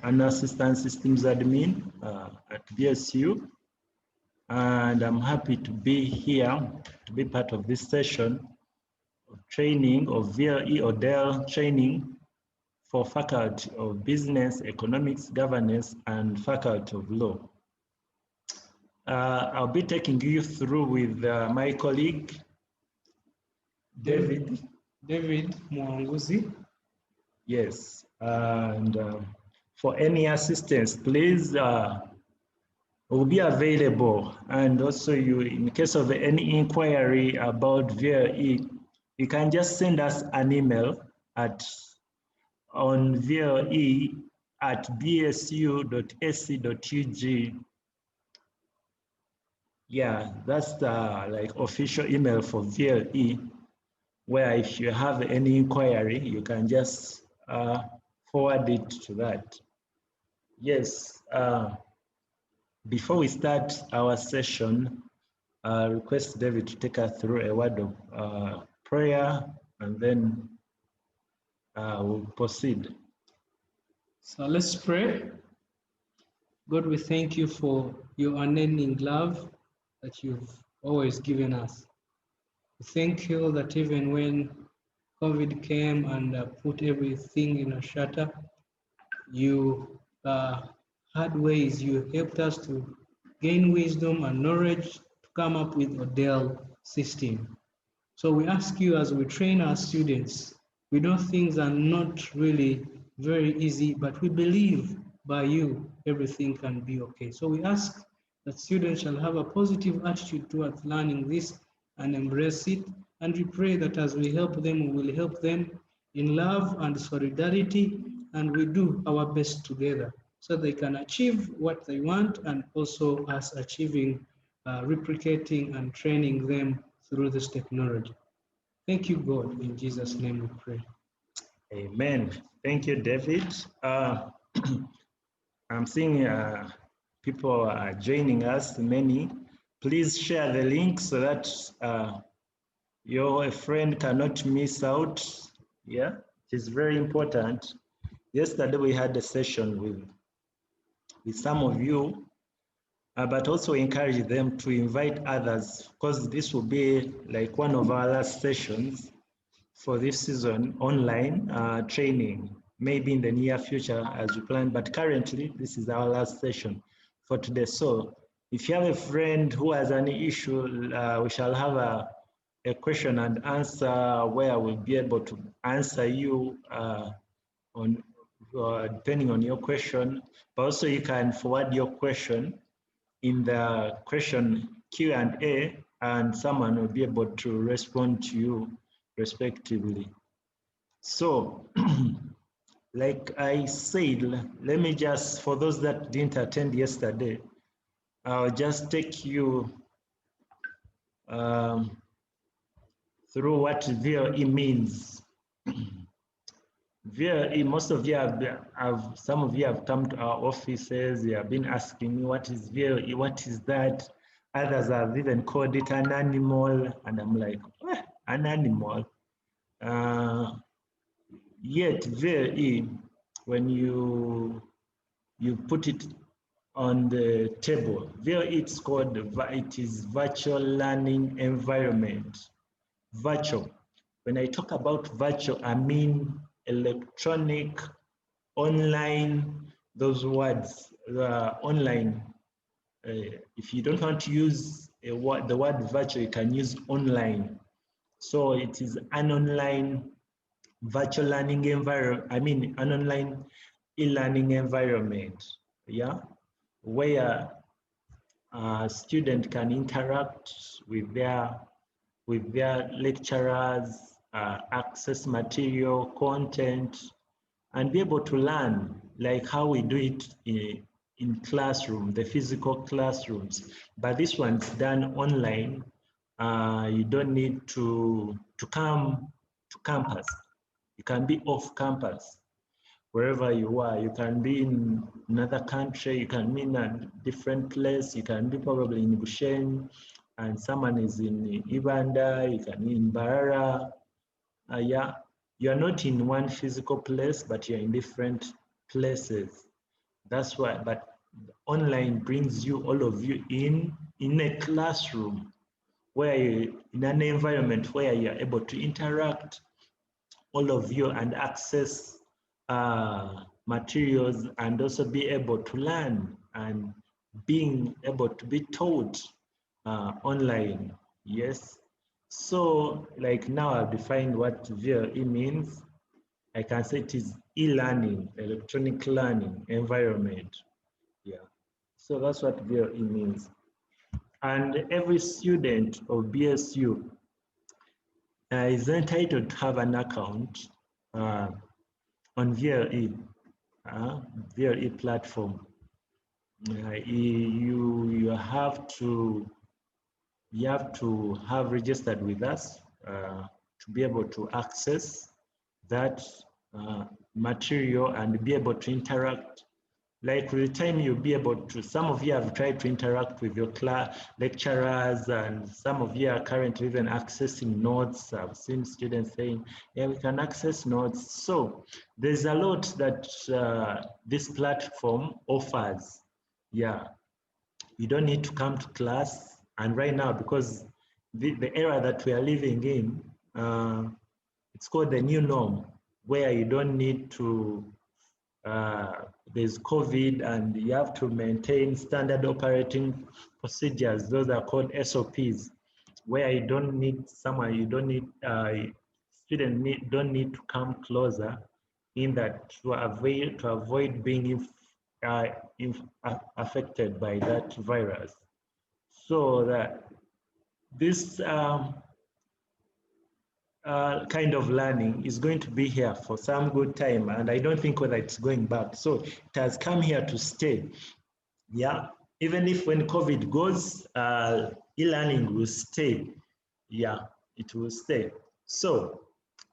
an assistant systems admin at VSU, and I'm happy to be here to be part of this session of training of VLE ODeL training for Faculty of Business, Economics, Governance, and Faculty of Law. I'll be taking you through with my colleague, David Mwanguzi. Yes, and for any assistance, please, will be available. And also, in case of any inquiry about VLE, you can just send us an email on vle@bsu.ac.ug. Yeah, that's the like official email for VLE, where if you have any inquiry, you can just forward it to that. Yes, before we start our session, I request David to take us through a word of prayer, and then we'll proceed. So let's pray. God, we thank you for your unending love that you've always given us. We thank you that even when COVID came and put everything in a shutter, you had ways, you helped us to gain wisdom and knowledge to come up with ODeL system. So we ask you, as we train our students, we know things are not really very easy, but we believe by you, everything can be okay. So we ask that students shall have a positive attitude towards learning this and embrace it. And we pray that as we help them, we will help them in love and solidarity, and we do our best together so they can achieve what they want, and also us achieving, replicating and training them through this technology. Thank you, God. In Jesus' name we pray. Amen. Thank you, David. I'm seeing people are joining us, many. Please share the link so that your friend cannot miss out. Yeah, it is very important. Yesterday we had a session with some of you, but also encourage them to invite others, because this will be like one of our last sessions for this season, online training, maybe in the near future as we plan, but currently this is our last session for today. So if you have a friend who has any issue, we shall have a question and answer where we'll be able to answer you on depending on your question, but also you can forward your question in the question Q&A, and someone will be able to respond to you respectively. So, like I said, let me just, for those that didn't attend yesterday, I'll just take you through what VLE means. VLE, most of you some of you have come to our offices, you have been asking me, what is VLE, what is that? Others have even called it an animal, and I'm like, an animal? Yet VLE, when you put it on the table, VLE, it is virtual learning environment. Virtual. When I talk about virtual, I mean electronic, online, those words, online. If you don't want to use the word virtual, you can use online. So it is an online virtual learning environment, an online e-learning environment, yeah, where a student can interact with their lecturers, access material, content, and be able to learn like how we do it in classroom, the physical classrooms. But this one's done online. You don't need to come to campus. You can be off campus, wherever you are. You can be in another country, you can be in a different place, you can be probably in Bushen, and someone is in Ibanda, you can be in Barara. Yeah, you're not in one physical place, but you're in different places. That's why, but online brings you, all of you, in a classroom where you, in an environment where you are able to interact, all of you, and access materials, and also be able to learn and being able to be taught online. Yes. So like now I've defined what VLE means. I can say it is e-learning, electronic learning environment. Yeah. So that's what VLE means. And every student of BSU is entitled to have an account on VLE, VLE platform. You have to have registered with us to be able to access that material and be able to interact. Like with the time you'll be able to, some of you have tried to interact with your lecturers, and some of you are currently even accessing notes. I've seen students saying, yeah, we can access notes. So there's a lot that this platform offers. Yeah, you don't need to come to class. And right now, because the era that we are living in, it's called the new norm, where you don't need to, there's COVID and you have to maintain standard operating procedures. Those are called SOPs, where you don't need someone, you don't need, don't need to come closer, in that to avoid being affected by that virus. So that this kind of learning is going to be here for some good time, and I don't think whether it's going back. So it has come here to stay. Yeah, even if when COVID goes, e-learning will stay. Yeah, it will stay. So,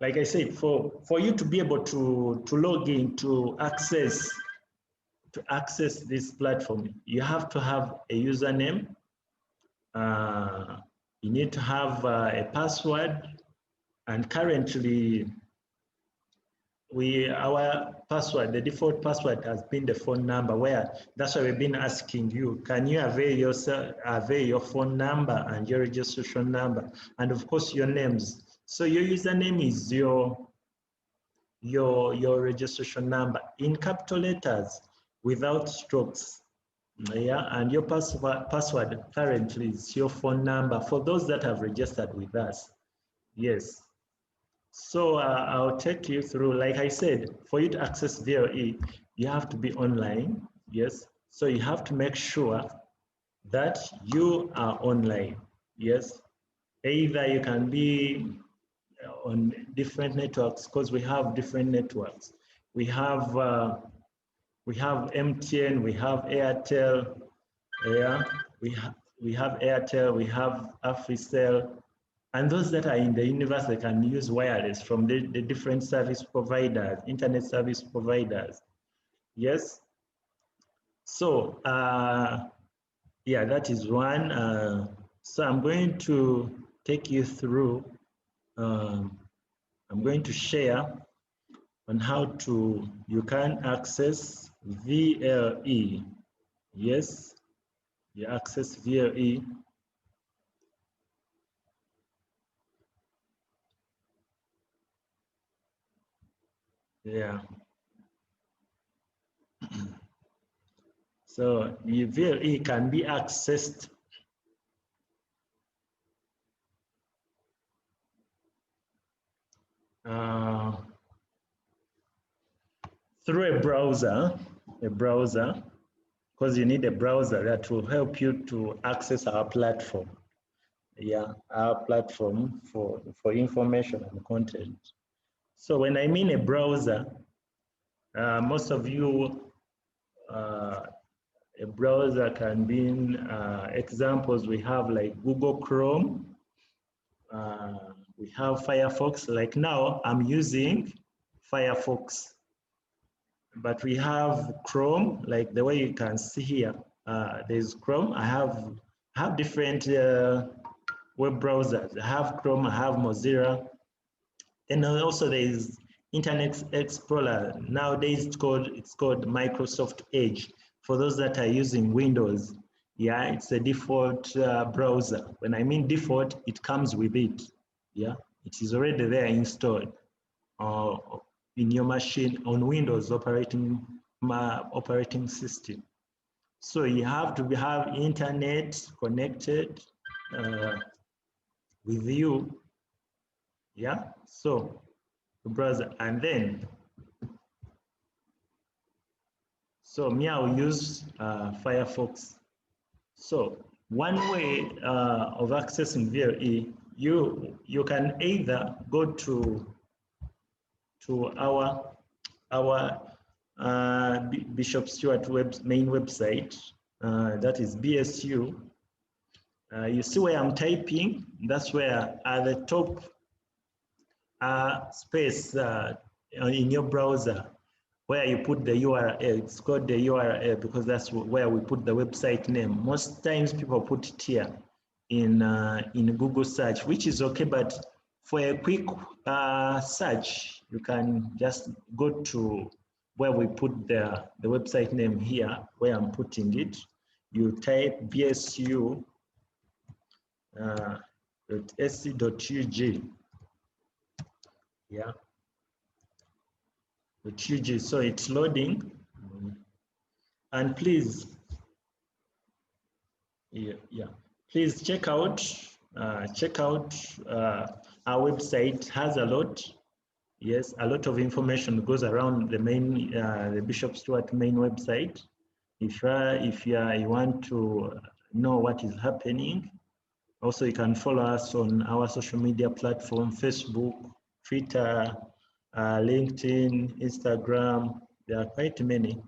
like I said, for you to be able to log in to access this platform, you have to have a username. You need to have a password. And currently, our password, the default password has been the phone number, where that's why we've been asking you, can you avail your phone number and your registration number, and of course your names. So your username is your registration number in capital letters without strokes. Yeah, and your password currently is your phone number for those that have registered with us. Yes. So I'll take you through, like I said, for you to access VLE, you have to be online, yes? So you have to make sure that you are online, yes? Either you can be on different networks, because we have different networks. We have MTN, we have Airtel, yeah? We have Airtel, we have Africell. And those that are in the universe, they can use wireless from the different service providers, internet service providers. Yes. So, yeah, that is one. So I'm going to take you through, I'm going to share on how you can access VLE. Yes, you access VLE. Yeah. So the VLE can be accessed through a browser, because you need a browser that will help you to access our platform. Yeah, our platform for information and content. So when I mean a browser, most of you, a browser can be in examples. We have like Google Chrome, we have Firefox. Like now I'm using Firefox, but we have Chrome, like the way you can see here. There's Chrome. I have different web browsers. I have Chrome, I have Mozilla. And also there's Internet Explorer. Nowadays it's called Microsoft Edge. For those that are using Windows, yeah, it's a default browser. When I mean default, it comes with it. Yeah, it is already there installed in your machine on Windows operating system. So you have to have internet connected with you. Yeah, so the browser, and then so me, I'll use Firefox. So one way of accessing VLE, you can either go to our Bishop Stewart main website, that is BSU. You see where I'm typing, that's where at the top space in your browser, where you put the URL. It's called the URL because that's where we put the website name. Most times people put it here in Google search, which is okay, but for a quick search, you can just go to where we put the website name here, where I'm putting it. You type bsu.sc.ug. Yeah. .ug. So it's loading. And please, please check out our website. Has a lot, yes, a lot of information goes around the main, the Bishop Stewart main website. If you want to know what is happening, also you can follow us on our social media platform: Facebook, Twitter, LinkedIn, Instagram. There are quite many.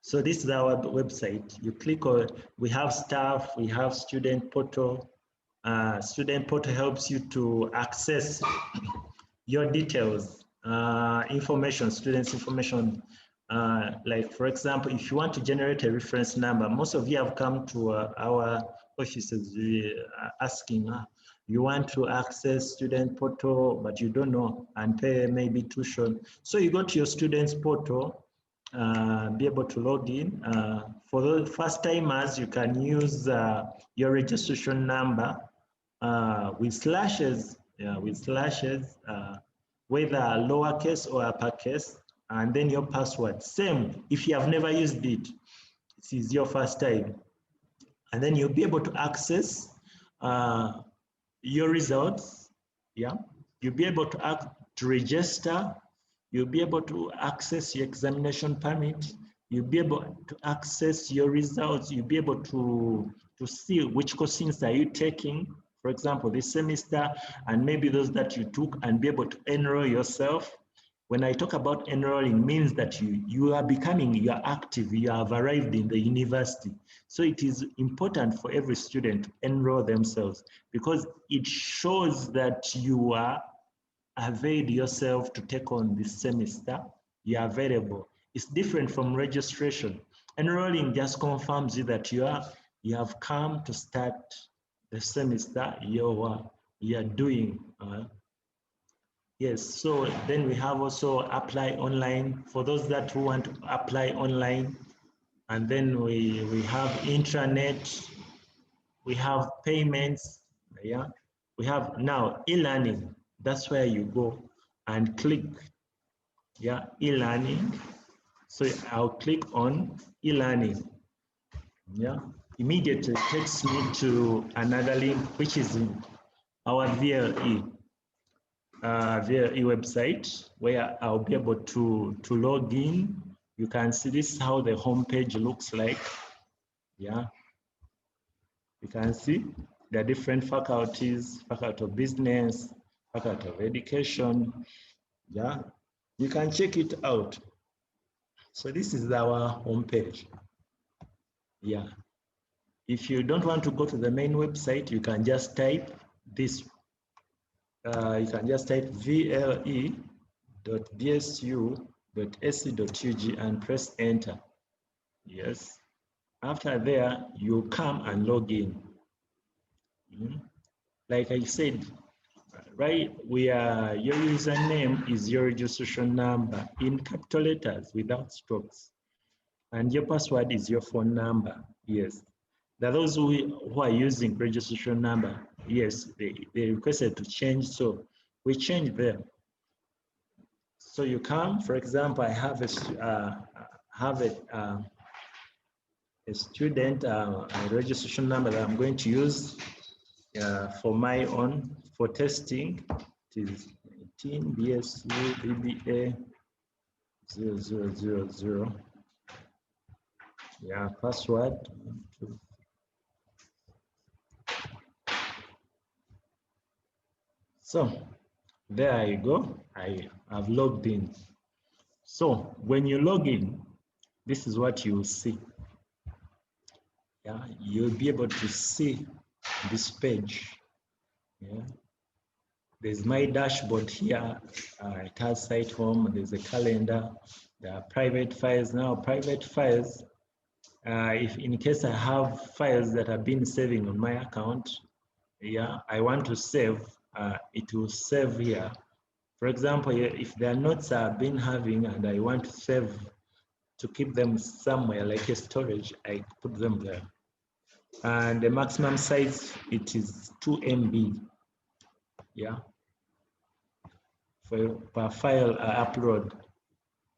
So this is our website. You click on, we have staff, we have student portal. Student portal helps you to access your details, information, students' information. Like for example, if you want to generate a reference number, most of you have come to our offices asking, you want to access student portal, but you don't know and pay maybe tuition. So you go to your students portal, be able to log in. For the first timers, you can use your registration number with slashes, whether lowercase or uppercase, and then your password. Same if you have never used it, this is your first time. And then you'll be able to access your results. Yeah, you'll be able to register. You'll be able to access your examination permit. You'll be able to access your results. You'll be able to see which courses are you taking, for example, this semester, and maybe those that you took, and be able to enroll yourself. When I talk about enrolling, means that you are active, you have arrived in the university. So it is important for every student to enroll themselves, because it shows that you are availed yourself to take on this semester. You are available. It's different from registration. Enrolling just confirms you that you have come to start the semester you are doing. Yes, so then we have also apply online for those that who want to apply online. And then we have intranet, we have payments, yeah. We have now e-learning. That's where you go and click, yeah, e-learning. So I'll click on e-learning, yeah. Immediately takes me to another link, which is our VLE website, where I'll be able to log in. You can see this is how the homepage looks like, yeah. You can see there are different faculties: faculty of business, faculty of education. Yeah, you can check it out. So this is our homepage. Yeah. If you don't want to go to the main website, you can just type this. You can just type vle.bsu.sc.ug and press enter. Yes. After there, you come and log in. Like I said, right? Your username is your registration number in capital letters without strokes. And your password is your phone number. Yes. There are those who are using registration number. Yes, they requested to change, so we change them. So you come, for example, I have a student a registration number that I'm going to use for my own, for testing. It is 18 BSU VBA 0000. Yeah, password. So there you go. I have logged in. So when you log in, this is what you will see. Yeah, you'll be able to see this page. Yeah, there's my dashboard here. It has site home. There's a calendar. There are private files. Now, private files. If in case I have files that have been saving on my account, yeah, I want to save. It will save here. For example, if their notes I've been having and I want to save to keep them somewhere like a storage, I put them there. And the maximum size, it is 2 MB. Yeah, per file upload.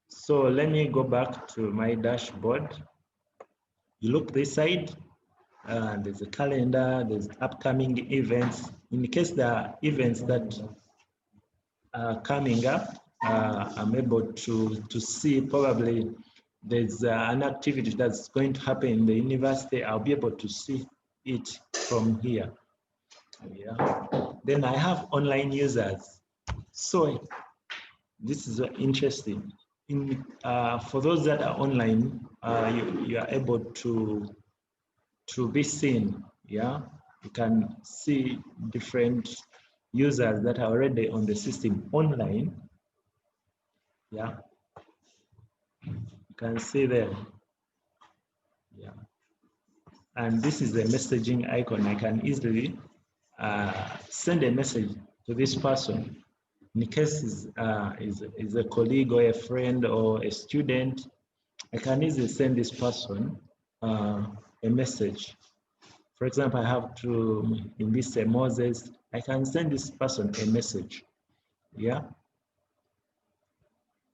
So let me go back to my dashboard. You look this side, there's a calendar, there's upcoming events. In case there are events that are coming up, I'm able to see probably there's an activity that's going to happen in the university. I'll be able to see it from here. Yeah. Then I have online users. So this is interesting. For those that are online, you are able to be seen. Yeah, you can see different users that are already on the system online. Yeah, you can see them. Yeah, and this is the messaging icon. I can easily send a message to this person. In case is a colleague or a friend or a student, I can easily send this person a message. For example, I have to, in this Moses, I can send this person a message. Yeah.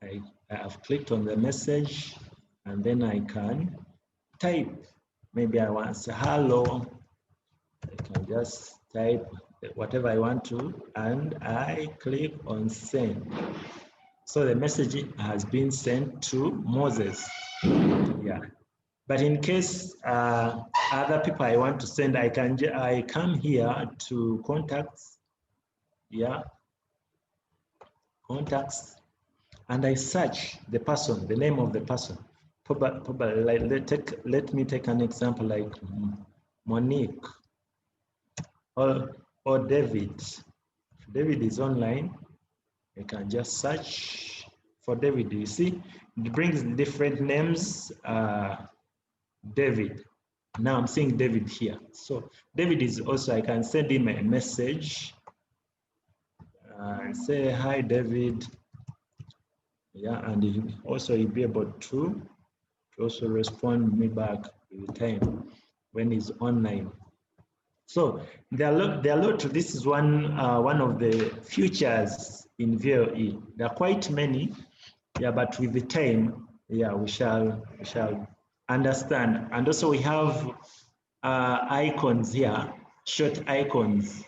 I have clicked on the message and then I can type. Maybe I want to say hello. I can just type whatever I want to and I click on send. So the message has been sent to Moses. Yeah. But in case other people I want to send, I come here to contacts. Yeah. Contacts. And I search the person, the name of the person. Probably like, let me take an example like Monique or David. If David is online, I can just search for David. You see, it brings different names. David. Now I'm seeing David here. So David is also, I can send him a message and say, hi, David. Yeah, and he'll be able to also respond me back with time when he's online. So there are a lot. This is one of the features in VLE. There are quite many, yeah, but with the time, yeah, we shall understand. And also we have icons here, short icons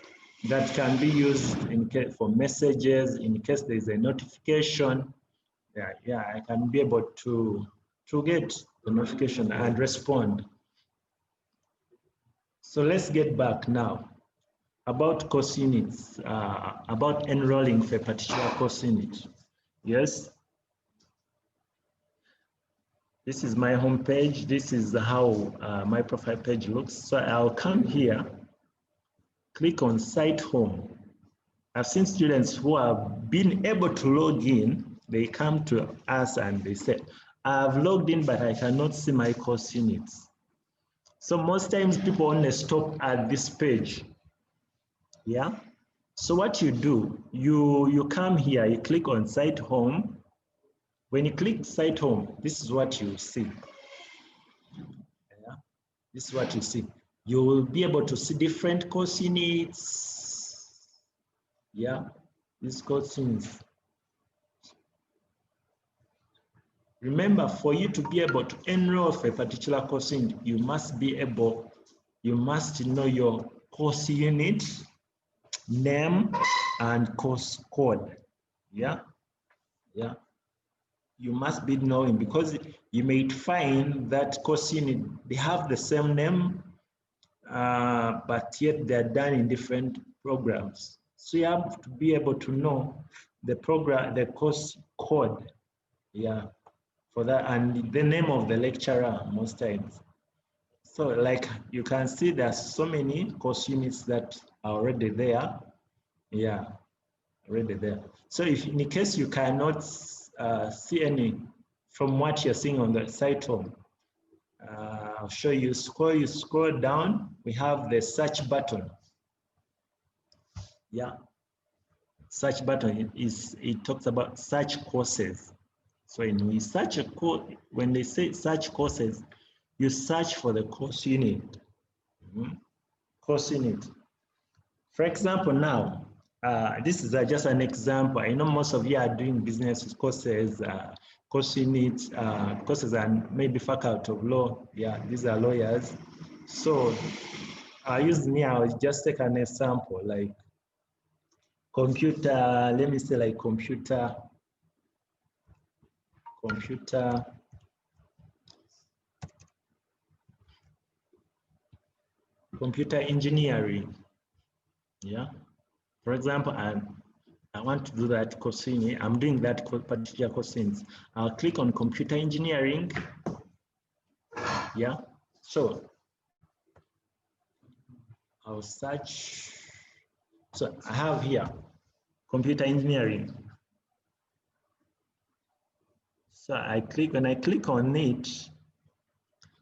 that can be used in case for messages, in case there's a notification. Yeah, I can be able to get the notification and respond. So let's get back now about course units, about enrolling for a particular course unit. Yes. This is my home page. This is how my profile page looks. So I'll come here, click on site home. I've seen students who have been able to log in. They come to us and they say, I've logged in, but I cannot see my course units. So most times people only stop at this page. Yeah. So what you do, you come here, you click on Site Home. When you click Site Home, this is what you see. Yeah. This is what you see. You will be able to see different course units. Yeah, these course units. Remember, for you to be able to enroll for a particular course unit, you must know your course unit name and course code. Yeah, yeah. You must be knowing, because you may find that course unit, they have the same name, but yet they're done in different programs. So you have to be able to know the program, the course code, yeah, for that, and the name of the lecturer most times. So like you can see, there's so many course units that are already there, yeah, already there. So if in case you cannot see any from what you're seeing on the site home, I'll show you. You scroll down, we have the search button. Yeah, search button it talks about search courses. So when we search a course, when they say search courses, you search for the course unit. Course unit. For example, now this is just an example. I know most of you are doing business courses, course units, courses, and maybe faculty of law. Yeah, these are lawyers. So I use me. I will just take an example like computer. Let me say like computer engineering. Yeah. For example, I want to do that course in. I'm doing that particular course in. I'll click on computer engineering. Yeah. So I'll search. So I have here computer engineering. So when I click on it,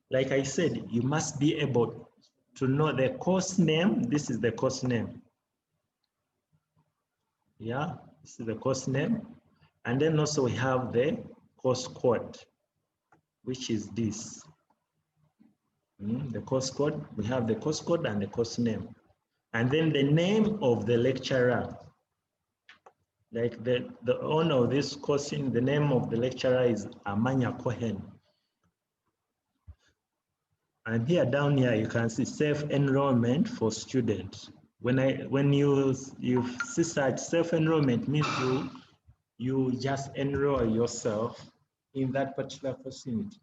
like I said, you must be able to know the course name. This is the course name. Yeah, this is the course name. And then also we have the course code, which is this. The course code, we have the course code and the course name. And then the name of the lecturer. Like the owner of this course, the name of the lecturer is Amanya Cohen. And here down here, you can see self-enrollment for students. When you see such self-enrollment, means you just enroll yourself in that particular course unit.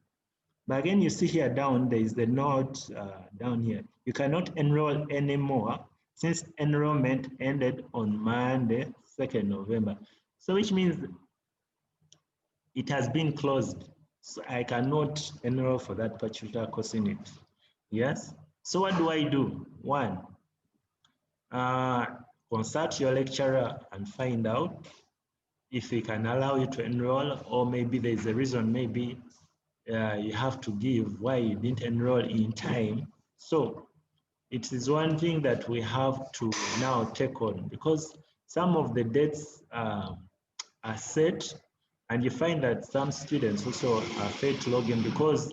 But again, you see here down, there is the note down here. You cannot enroll anymore since enrollment ended on Monday, 2nd November. So which means it has been closed. So I cannot enroll for that particular course unit. Yes. So what do I do? One, consult your lecturer and find out if he can allow you to enroll, or maybe there's a reason, maybe you have to give why you didn't enroll in time. So it is one thing that we have to now take on, because some of the dates are set, and you find that some students also are failed to log in because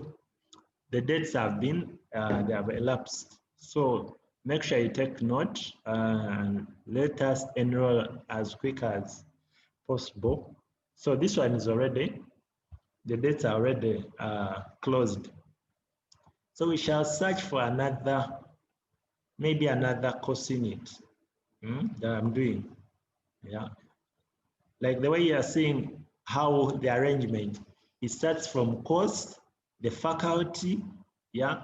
the dates have been, they have elapsed. So make sure you take note and let us enroll as quick as possible. So this one is already, the dates are already closed. So we shall search for another, maybe another course unit that I'm doing. Yeah. Like the way you are seeing how the arrangement, it starts from course, the faculty, yeah,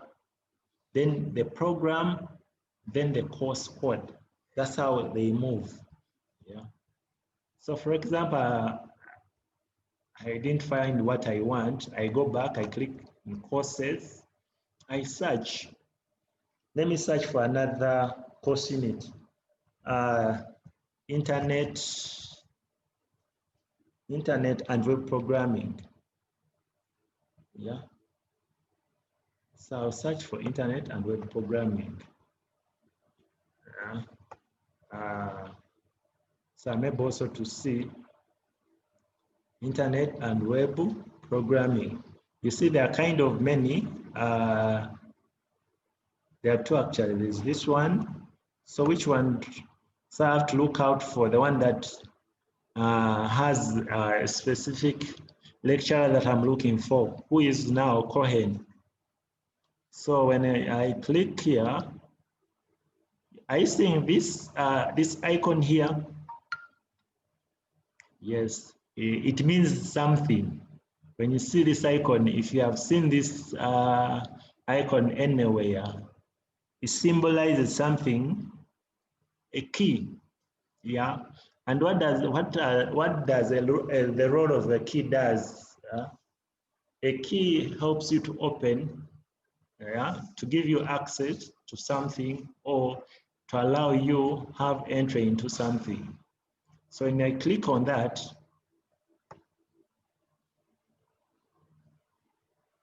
then the program, then the course code. That's how they move. Yeah. So for example, I didn't find what I want. I go back, I click in courses, I search. Let me search for another course unit. Internet and web programming. Yeah. So I'll search for internet and web programming. So I'm able also to see internet and web programming. You see, there are kind of many. There are two actually. There's this one. So which one? So I have to look out for the one that has a specific lecturer that I'm looking for, who is now Cohen. So when I click here, are you seeing this this icon here? Yes, it means something. When you see this icon, if you have seen this icon anywhere, it symbolizes something, a key. Yeah, and what does the role of the key does? A key helps you to open, to give you access to something or to allow you have entry into something. So when I click on that,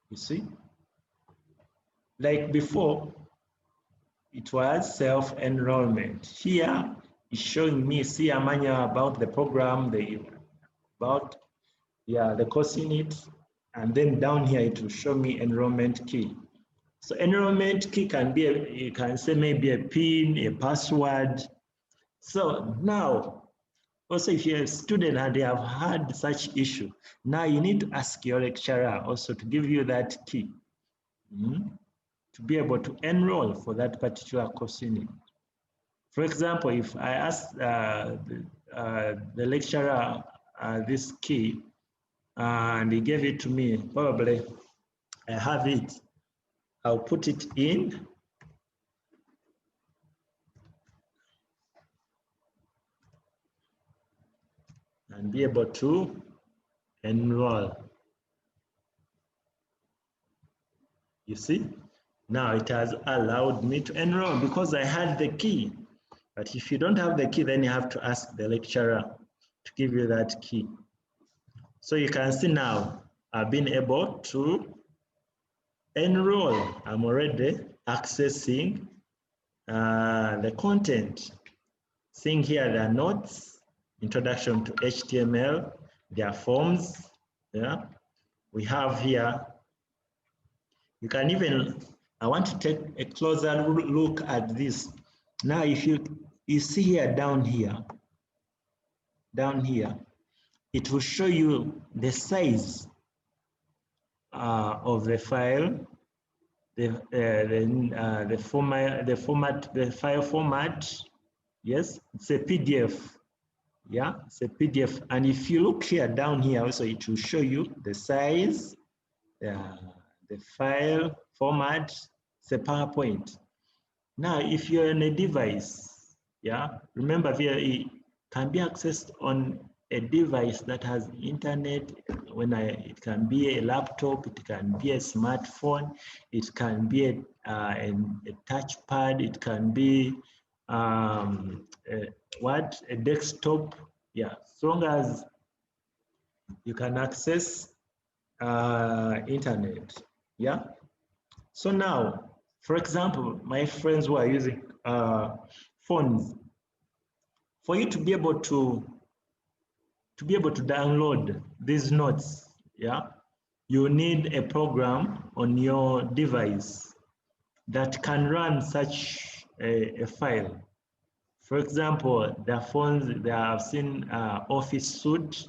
you see, like before, it was self-enrollment. Here, it's showing me, see a manual about the program, about the course in it, and then down here it will show me enrollment key. So enrollment key can be, you can say maybe a PIN, a password. So now, also if you're a student and they have had such issue, now you need to ask your lecturer also to give you that key to be able to enroll for that particular course in it. For example, if I ask the lecturer this key and he gave it to me, probably I have it, I'll put it in. And be able to enroll. You see, now it has allowed me to enroll because I had the key. But if you don't have the key, then you have to ask the lecturer to give you that key. So you can see now I've been able to enroll. I'm already accessing the content. Seeing here the notes, introduction to HTML, their forms. Yeah, we have here. You can even, I want to take a closer look at this. Now, if you see here, down here, it will show you the size of the file, the file format. Yes, it's a PDF. Yeah, it's a PDF. And if you look here, down here also, it will show you the size, the file format, it's a PowerPoint. Now, if you're on a device, remember VLE can be accessed on a device that has internet. It can be a laptop, it can be a smartphone, it can be a touchpad, it can be a desktop. Yeah, as long as you can access internet. Yeah. So now, for example, my friends who are using phones, for you to be able to download these notes, you need a program on your device that can run such a file. For example, there are phones that I've seen Office Suite,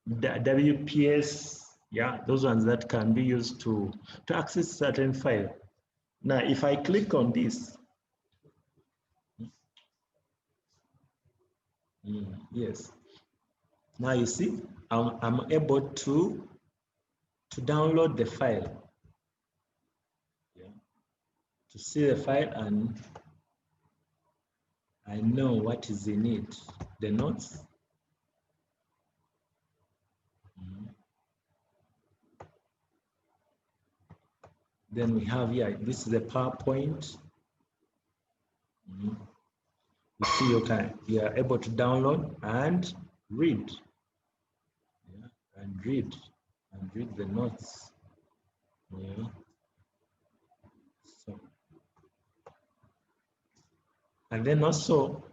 WPS, those ones that can be used to access certain file. Now, if I click on this, yes. Now you see, I'm able to download the file, to see the file, and I know what is in it, the notes. Then we have here, this is the PowerPoint. You see, you are able to download and read, and read the notes. So, and then also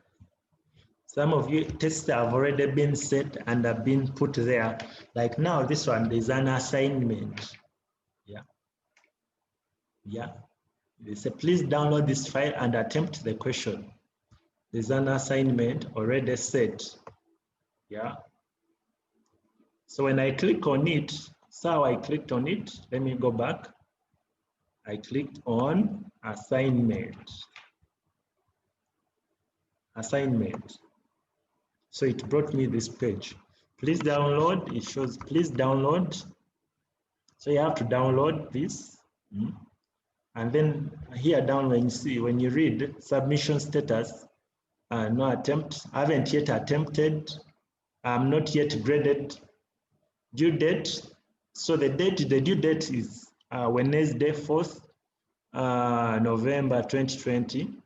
Some of you tests have already been set and have been put there. Like now, this one is an assignment. Yeah. Yeah. They say, please download this file and attempt the question. There's an assignment already set. Yeah. So when I click on it, so I clicked on it. Let me go back. I clicked on assignment. Assignment. So it brought me this page. Please download. It shows please download. So you have to download this. And then here down when you see, when you read submission status, no attempt, I haven't yet attempted, I'm not yet graded, due date. So the due date is Wednesday, 4th November 2020.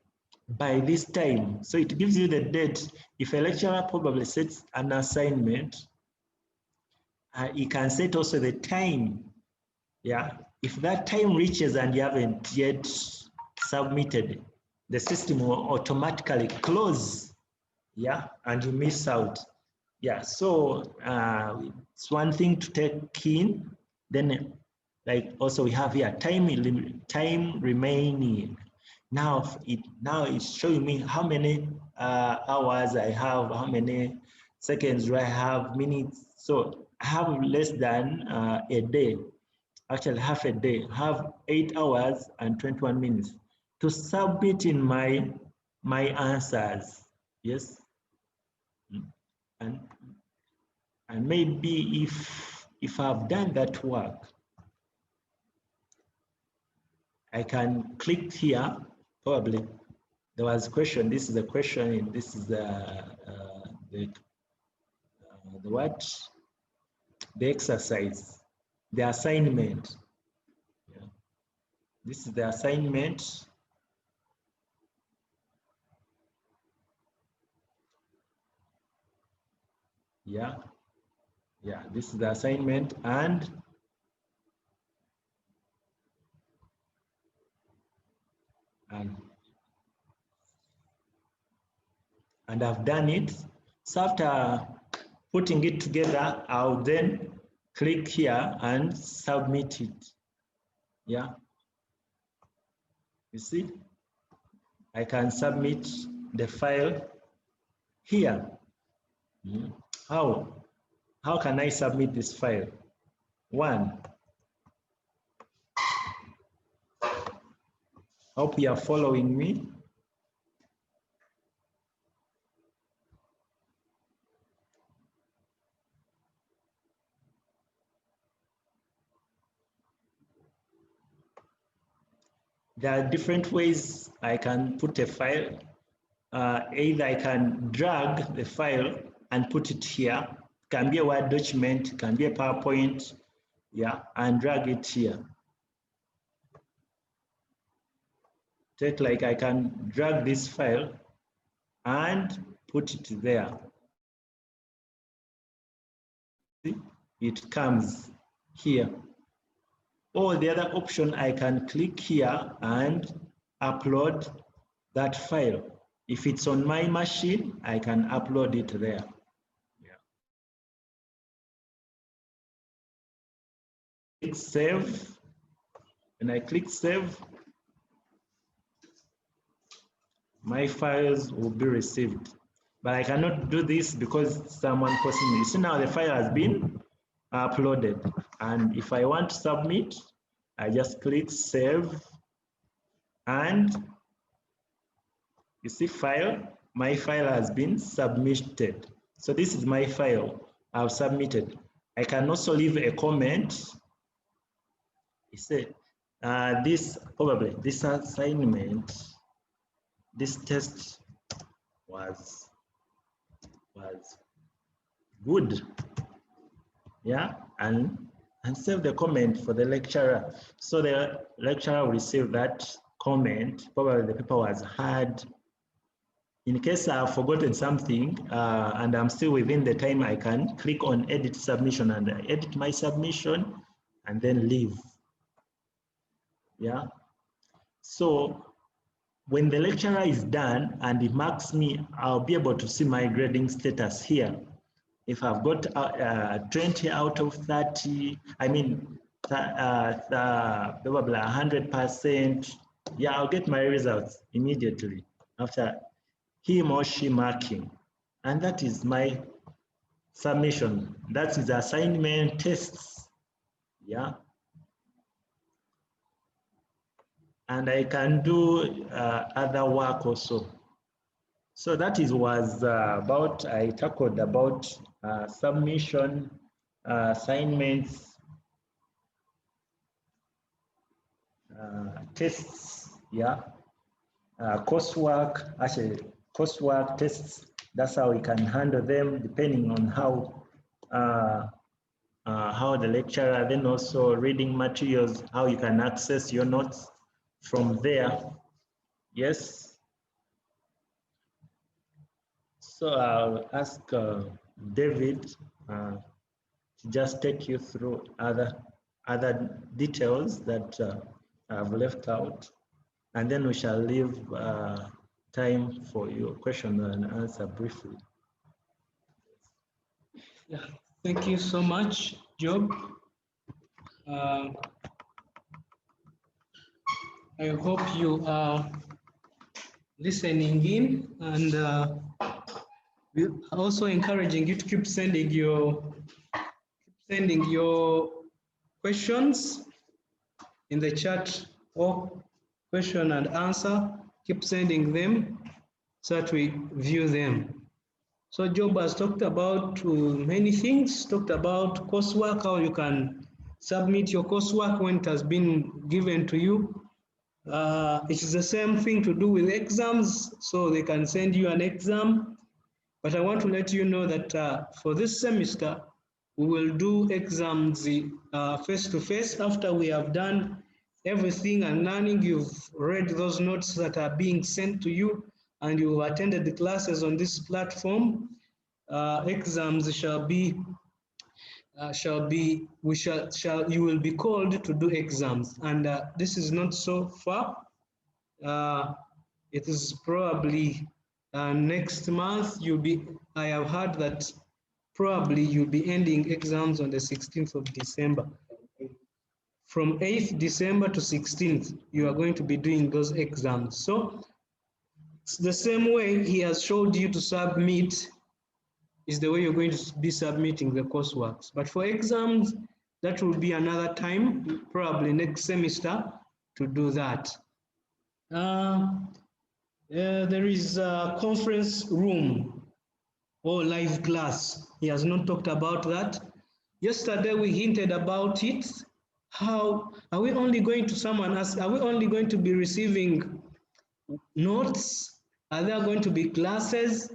By this time, so it gives you the date. If a lecturer probably sets an assignment, he can set also the time. Yeah, if that time reaches and you haven't yet submitted, the system will automatically close. Yeah, and you miss out. Yeah, so it's one thing to take in. Then, like also we have here time remaining. Now it's showing me how many hours I have, how many seconds do I have, minutes. So I have less than a day. Actually half a day, have 8 hours and 21 minutes to submit in my answers. Yes. And maybe if I've done that work, I can click here. Probably there was a question. This is a question, and this is the what? The exercise, the assignment. Yeah. This is the assignment. Yeah. Yeah, this is the assignment, and I've done it. So after putting it together, I'll then click here and submit it. Yeah. You see, I can submit the file here. How can I submit this file? One, hope you are following me. There are different ways I can put a file. Either I can drag the file and put it here. It can be a Word document, it can be a PowerPoint, yeah, and drag it here. Take like I can drag this file and put it there. See? It comes here. Or the other option, I can click here and upload that file. If it's on my machine, I can upload it there. Yeah. Click save. When I click save, my files will be received. But I cannot do this because someone posted me. You see now the file has been uploaded. And if I want to submit, I just click save, and you see file, my file has been submitted. So this is my file I've submitted. I can also leave a comment. You see, this assignment, this test was good. Yeah, and save the comment for the lecturer. So the lecturer will receive that comment. Probably the paper was hard. In case I've forgotten something and I'm still within the time, I can click on edit submission and edit my submission and then leave. Yeah. So when the lecturer is done and he marks me, I'll be able to see my grading status here. If I've got 20 out of 30, I mean, probably 100%, yeah, I'll get my results immediately after him or she marking. And that is my submission. That is assignment tests, yeah. And I can do other work also. So that was about, I tackled about submission, assignments, tests, yeah, coursework, actually coursework, tests, that's how we can handle them depending on how the lecturer, then also reading materials, how you can access your notes from there. Yes. So I'll ask David to just take you through other details that I've left out, and then we shall leave time for your question and answer briefly. Yeah, thank you so much, Job. I hope you are listening in, and we're also encouraging you to keep sending your questions in the chat, or question and answer. Keep sending them so that we view them. So Job has talked about many things, talked about coursework, how you can submit your coursework when it has been given to you. It is the same thing to do with exams, so they can send you an exam. But I want to let you know that for this semester, we will do exams face-to-face after we have done everything and learning. You've read those notes that are being sent to you, and you've attended the classes on this platform. Exams you will be called to do exams, and this is not so far. It is probably next month. I have heard that probably you'll be ending exams on the 16th of December. From 8th December to 16th, you are going to be doing those exams. So it's the same way he has showed you to submit is the way you're going to be submitting the courseworks. But for exams, that will be another time, probably next semester, to do that. There is a conference room or live class. He has not talked about that. Yesterday we hinted about it. How are we only going to someone ask, are we only going to be receiving notes? Are there going to be classes?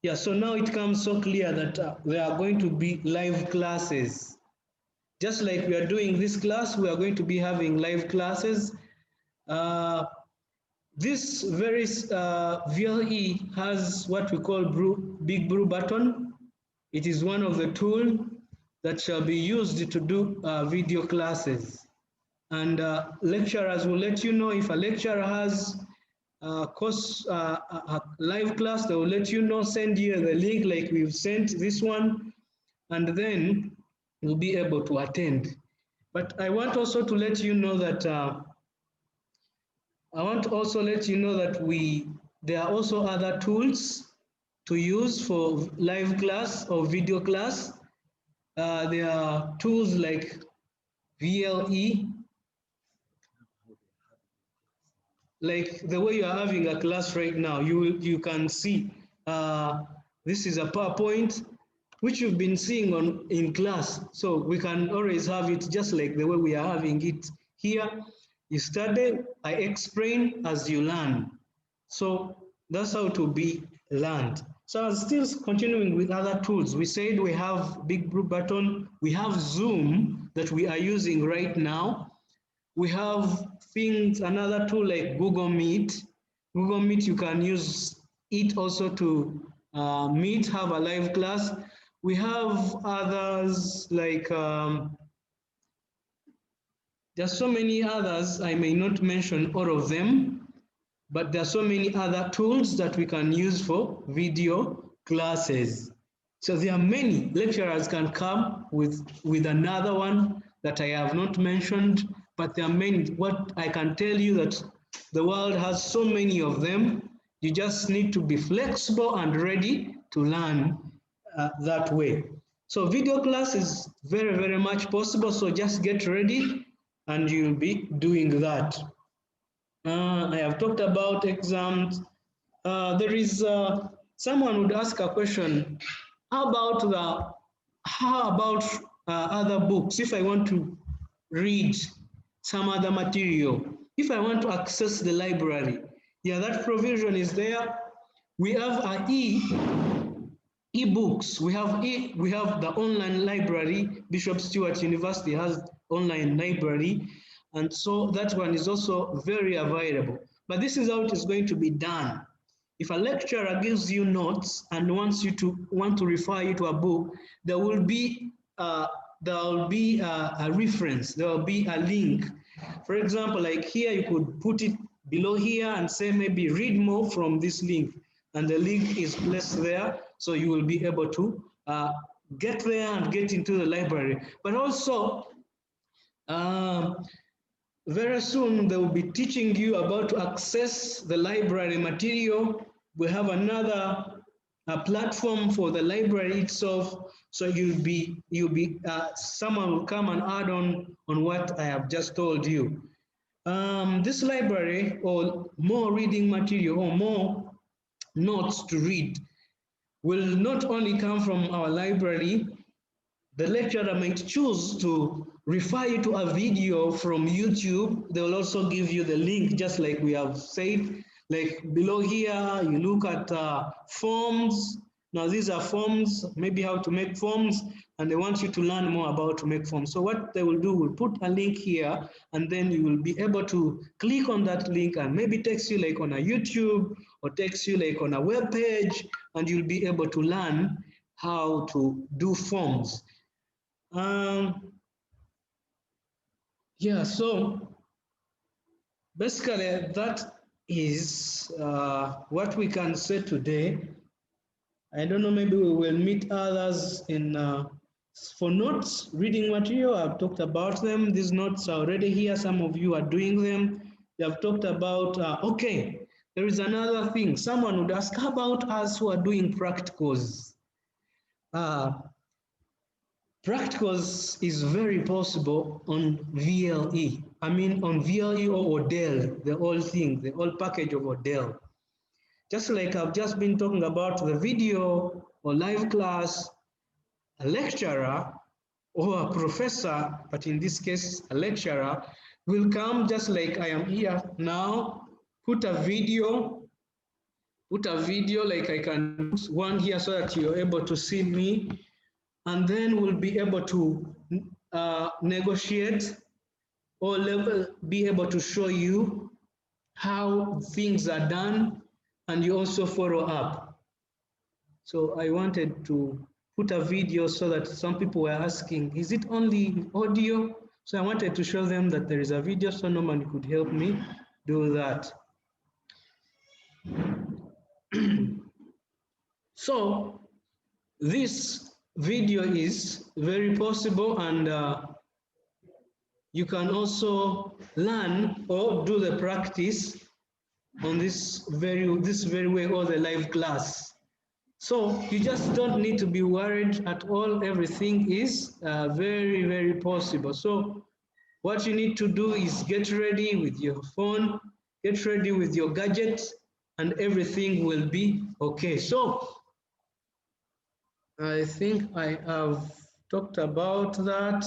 Yeah, so now it comes so clear that there are going to be live classes. Just like we are doing this class, we are going to be having live classes. This very VLE has what we call big blue button. It is one of the tools that shall be used to do video classes. And lecturers will let you know if a lecturer has a live class, they will let you know, send you the link like we've sent this one, and then you'll be able to attend. But I want also to let you know that there are also other tools to use for live class or video class. There are tools like VLE, like the way you are having a class right now. You can see this is a PowerPoint which you've been seeing in class. So we can always have it just like the way we are having it here. You study, I explain as you learn. So that's how to be learned. So I'm still continuing with other tools. We said we have big blue button. We have Zoom that we are using right now. We have another tool like Google Meet. Google Meet, you can use it also to meet, have a live class. We have others like, there's so many others, I may not mention all of them. but there are so many other tools that we can use for video classes. So there are many. Lecturers can come with another one that I have not mentioned, but there are many. What I can tell you that the world has so many of them. You just need to be flexible and ready to learn that way. So video class is very, very much possible. So just get ready and you'll be doing that. I have talked about exams. There is someone would ask a question. How about other books? If I want to read some other material, if I want to access the library, yeah, that provision is there. We have our e-books. We have the online library. Bishop Stewart University has online library, and so that one is also very available. But this is how it is going to be done. If a lecturer gives you notes and wants you to refer you to a book, there will be a reference. There will be a link. For example, like here, you could put it below here and say maybe read more from this link, and the link is placed there, so you will be able to get there and get into the library. But also, very soon they will be teaching you about to access the library material. We have another platform for the library itself. So someone will come and add on what I have just told you. This library, or more reading material or more notes to read, will not only come from our library. The lecturer might choose to refer you to a video from YouTube. They will also give you the link, just like we have said. Like below here, you look at forms. Now these are forms, maybe how to make forms, and they want you to learn more about to make forms. So what they will do, will put a link here, and then you will be able to click on that link and maybe takes you like on a YouTube or takes you like on a web page, and you'll be able to learn how to do forms. Yeah, so basically that is what we can say today. I don't know, maybe we will meet others in for notes, reading material. I've talked about them. These notes are already here. Some of you are doing them. They have talked about, okay, there is another thing. Someone would ask, how about us who are doing practicals? Practicals is very possible on VLE. I mean on VLE or ODeL, the whole thing, the whole package of ODeL. Just like I've just been talking about the video or live class, a lecturer or a professor, but in this case, a lecturer, will come just like I am here now, put a video like I can put one here so that you're able to see me, and then we'll be able to negotiate or be able to show you how things are done, and you also follow up. So I wanted to put a video so that some people were asking, is it only audio? So I wanted to show them that there is a video, so Norman could help me do that. So this video is very possible, and you can also learn or do the practice on this very way, or the live class. So you just don't need to be worried at all. Everything is very, very possible. So what you need to do is get ready with your phone, get ready with your gadgets, and everything will be okay. So I think I have talked about that,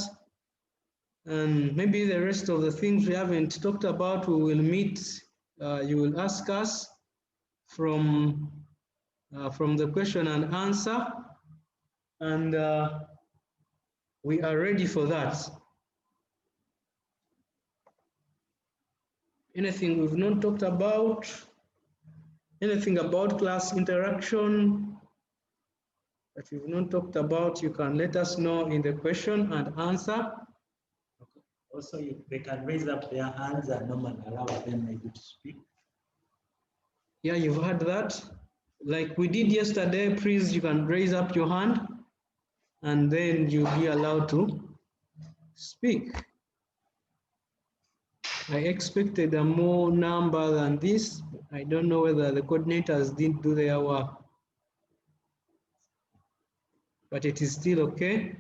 and maybe the rest of the things we haven't talked about, we will meet. You will ask us from the question and answer, and we are ready for that. Anything we've not talked about? Anything about class interaction that we've not talked about, you can let us know in the question and answer. Also, they can raise up their hands and Norman allow them maybe to speak. Yeah, you've heard that. Like we did yesterday, please, you can raise up your hand and then you'll be allowed to speak. I expected a more number than this. I don't know whether the coordinators didn't do their work, but it is still okay.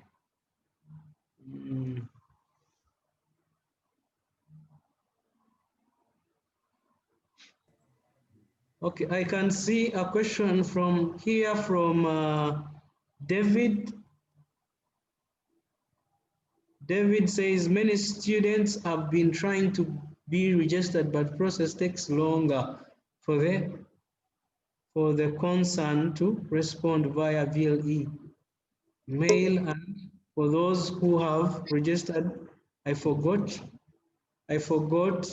Okay, I can see a question from here from David. David says many students have been trying to be registered, but process takes longer for the concern to respond via VLE mail, and for those who have registered, I forgot. They forgot.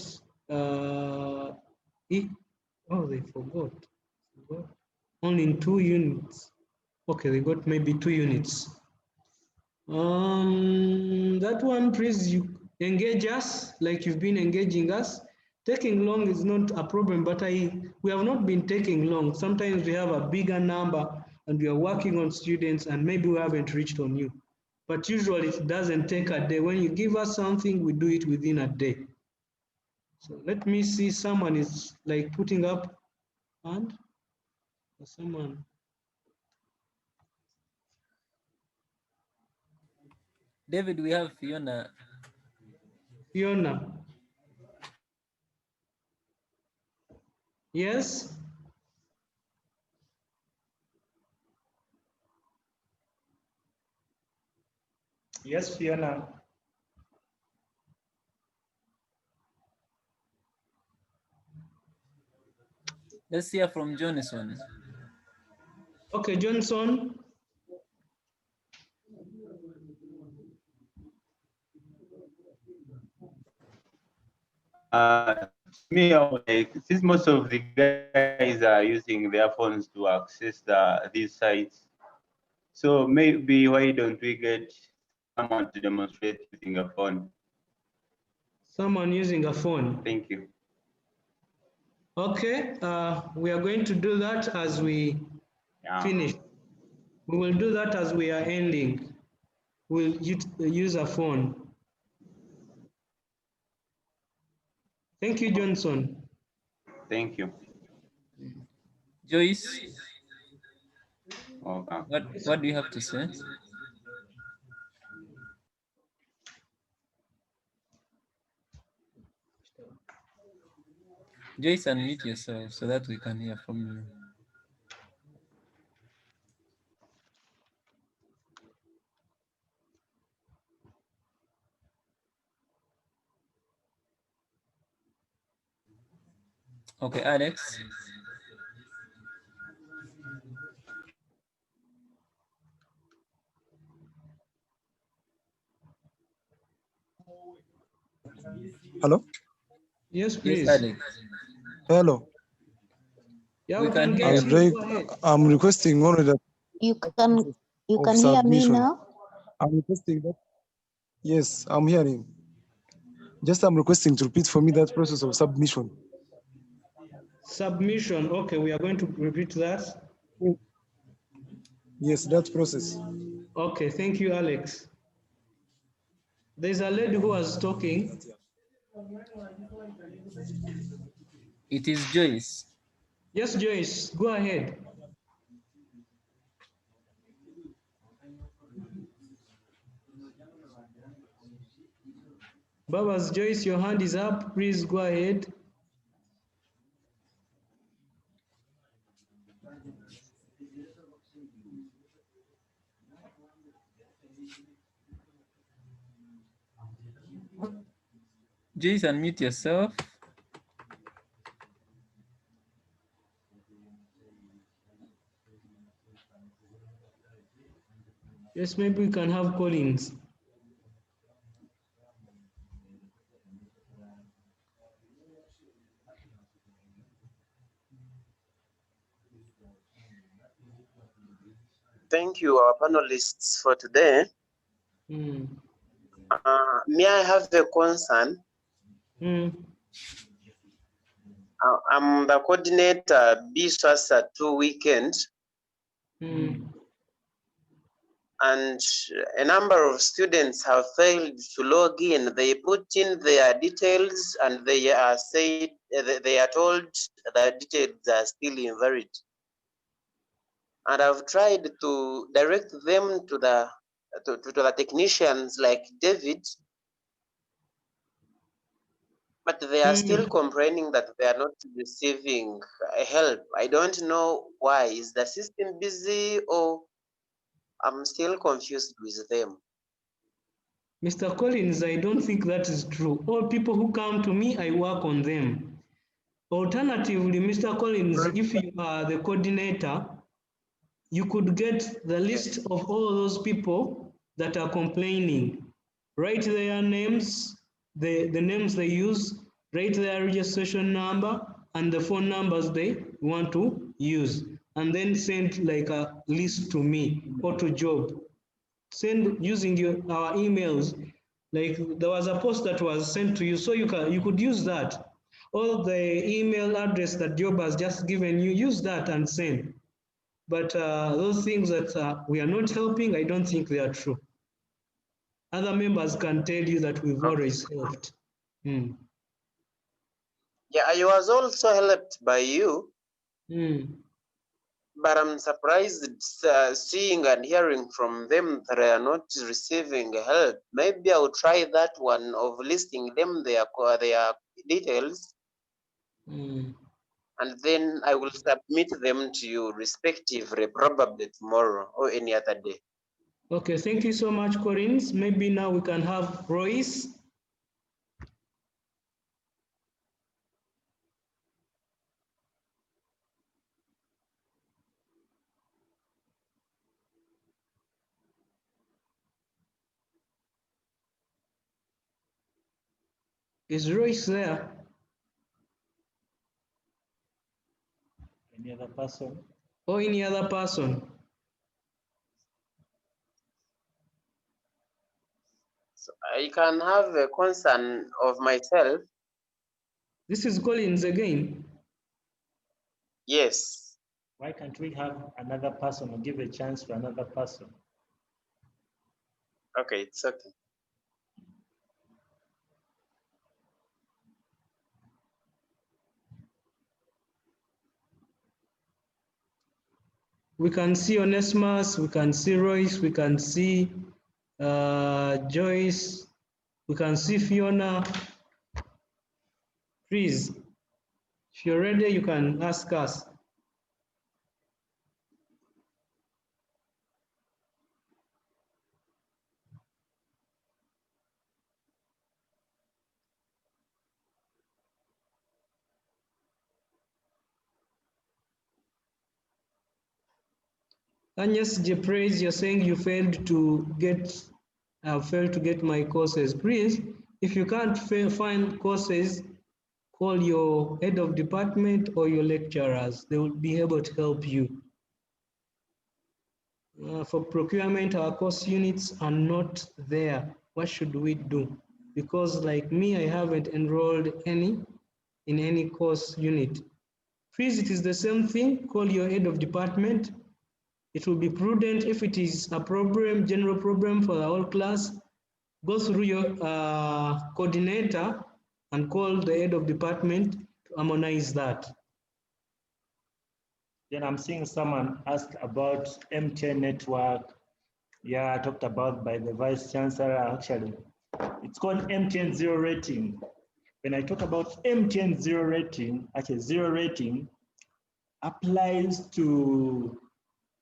Only in 2 units. Okay, they got maybe 2 units. That one, please, you engage us like you've been engaging us. Taking long is not a problem, but we have not been taking long. Sometimes we have a bigger number and we are working on students and maybe we haven't reached on you. But usually it doesn't take a day. When you give us something, we do it within a day. So let me see, someone is like putting up hand. Someone. David, we have Fiona. Fiona. Yes? Yes, Fiona. Let's hear from Johnson. Okay, Johnson. Me, like, since most of the guys are using their phones to access these sites, so maybe why don't we get someone to demonstrate using a phone? Someone using a phone. Thank you. Okay, we are going to do that as we finish. We will do that as we are ending. We'll use a phone. Thank you, Johnson. Thank you. Joyce, Okay. what do you have to say? Joyce, unmute yourself so that we can hear from you. Okay, Alex. Hello? Yes, please. Yes, Alex. Hello. Yeah, we can get you. Go ahead. I'm requesting only that you can hear submission. me now? I'm requesting that. Yes, I'm hearing. Just I'm requesting to repeat for me that process of submission. Submission. Okay, we are going to repeat that. Yes, that process. Okay, thank you, Alex. There's a lady who was talking. It is Joyce. Yes, Joyce, go ahead. Babas, Joyce, your hand is up. Please go ahead. Joyce, unmute yourself. Yes, maybe we can have Collins. Thank you, our panelists, for today. May I have a concern? I'm the coordinator BSASA 2 weekend, and a number of students have failed to log in. They put in their details and they are said they are told that details are still invalid. And I've tried to direct them to the technicians like David, but they are still complaining that they are not receiving help. I don't know why. Is the system busy, or I'm still confused with them? Mr. Collins, I don't think that is true. All people who come to me, I work on them. Alternatively, Mr. Collins, if you are the coordinator, you could get the list of all those people that are complaining. Write their names, the names they use, write their registration number and the phone numbers they want to use, and then send like a list to me or to Job. Send using our emails. Like there was a post that was sent to you, so you could use that. Or the email address that Job has just given you, use that and send. But those things that we are not helping, I don't think they are true. Other members can tell you that we've always helped. Yeah, I was also helped by you. But I'm surprised seeing and hearing from them that they are not receiving help. Maybe I'll try that one of listing them their details, and then I will submit them to you respectively, probably tomorrow or any other day. Okay, thank you so much, Collins. Maybe now we can have Royce. Is Royce there? Any other person? Or any other person? So I can have a concern of myself. This is Collins again. Yes. Why can't we have another person or give a chance to another person? Okay, it's okay. We can see Onesimus, we can see Royce, we can see Joyce, we can see Fiona. Please, if you're ready, you can ask us. Agnes J. Praise, you're saying you failed to get my courses. Please, if you can't find courses, call your head of department or your lecturers. They will be able to help you. For procurement, our course units are not there. What should we do? Because like me, I haven't enrolled in any course unit. Please, it is the same thing. Call your head of department. It will be prudent if it is a problem, general problem for the whole class, go through your coordinator and call the head of department to harmonize that. Then I'm seeing someone ask about MTN network. Yeah, talked about by the Vice Chancellor actually. It's called MTN zero rating. When I talk about MTN zero rating, actually zero rating applies to,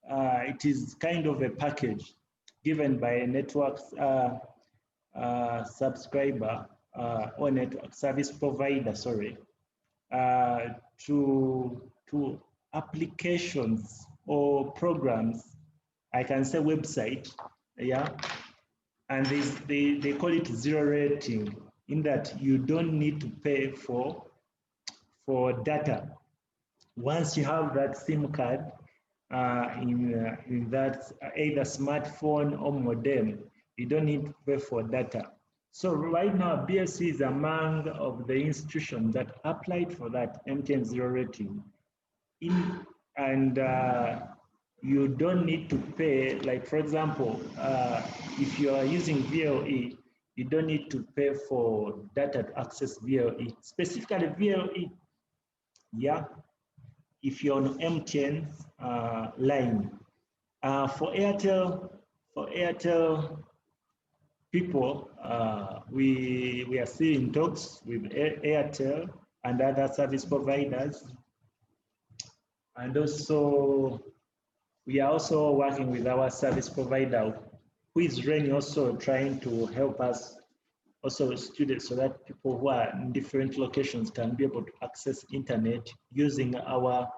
it is kind of a package given by a network subscriber or network service provider, sorry, to applications or programs, I can say website, yeah, and they call it zero rating, in that you don't need to pay for data. Once you have that SIM card in that either smartphone or modem, you don't need to pay for data. So right now, BSc is among of the institutions that applied for that MTN 0 rating. You don't need to pay, like for example, if you are using VLE, you don't need to pay for data to access VLE. Specifically VLE, yeah, if you're on MTN line. For Airtel people, we are still in talks with Airtel and other service providers. And also, we are also working with our service provider, who is really also trying to help us, also students, so that people who are in different locations can be able to access internet using our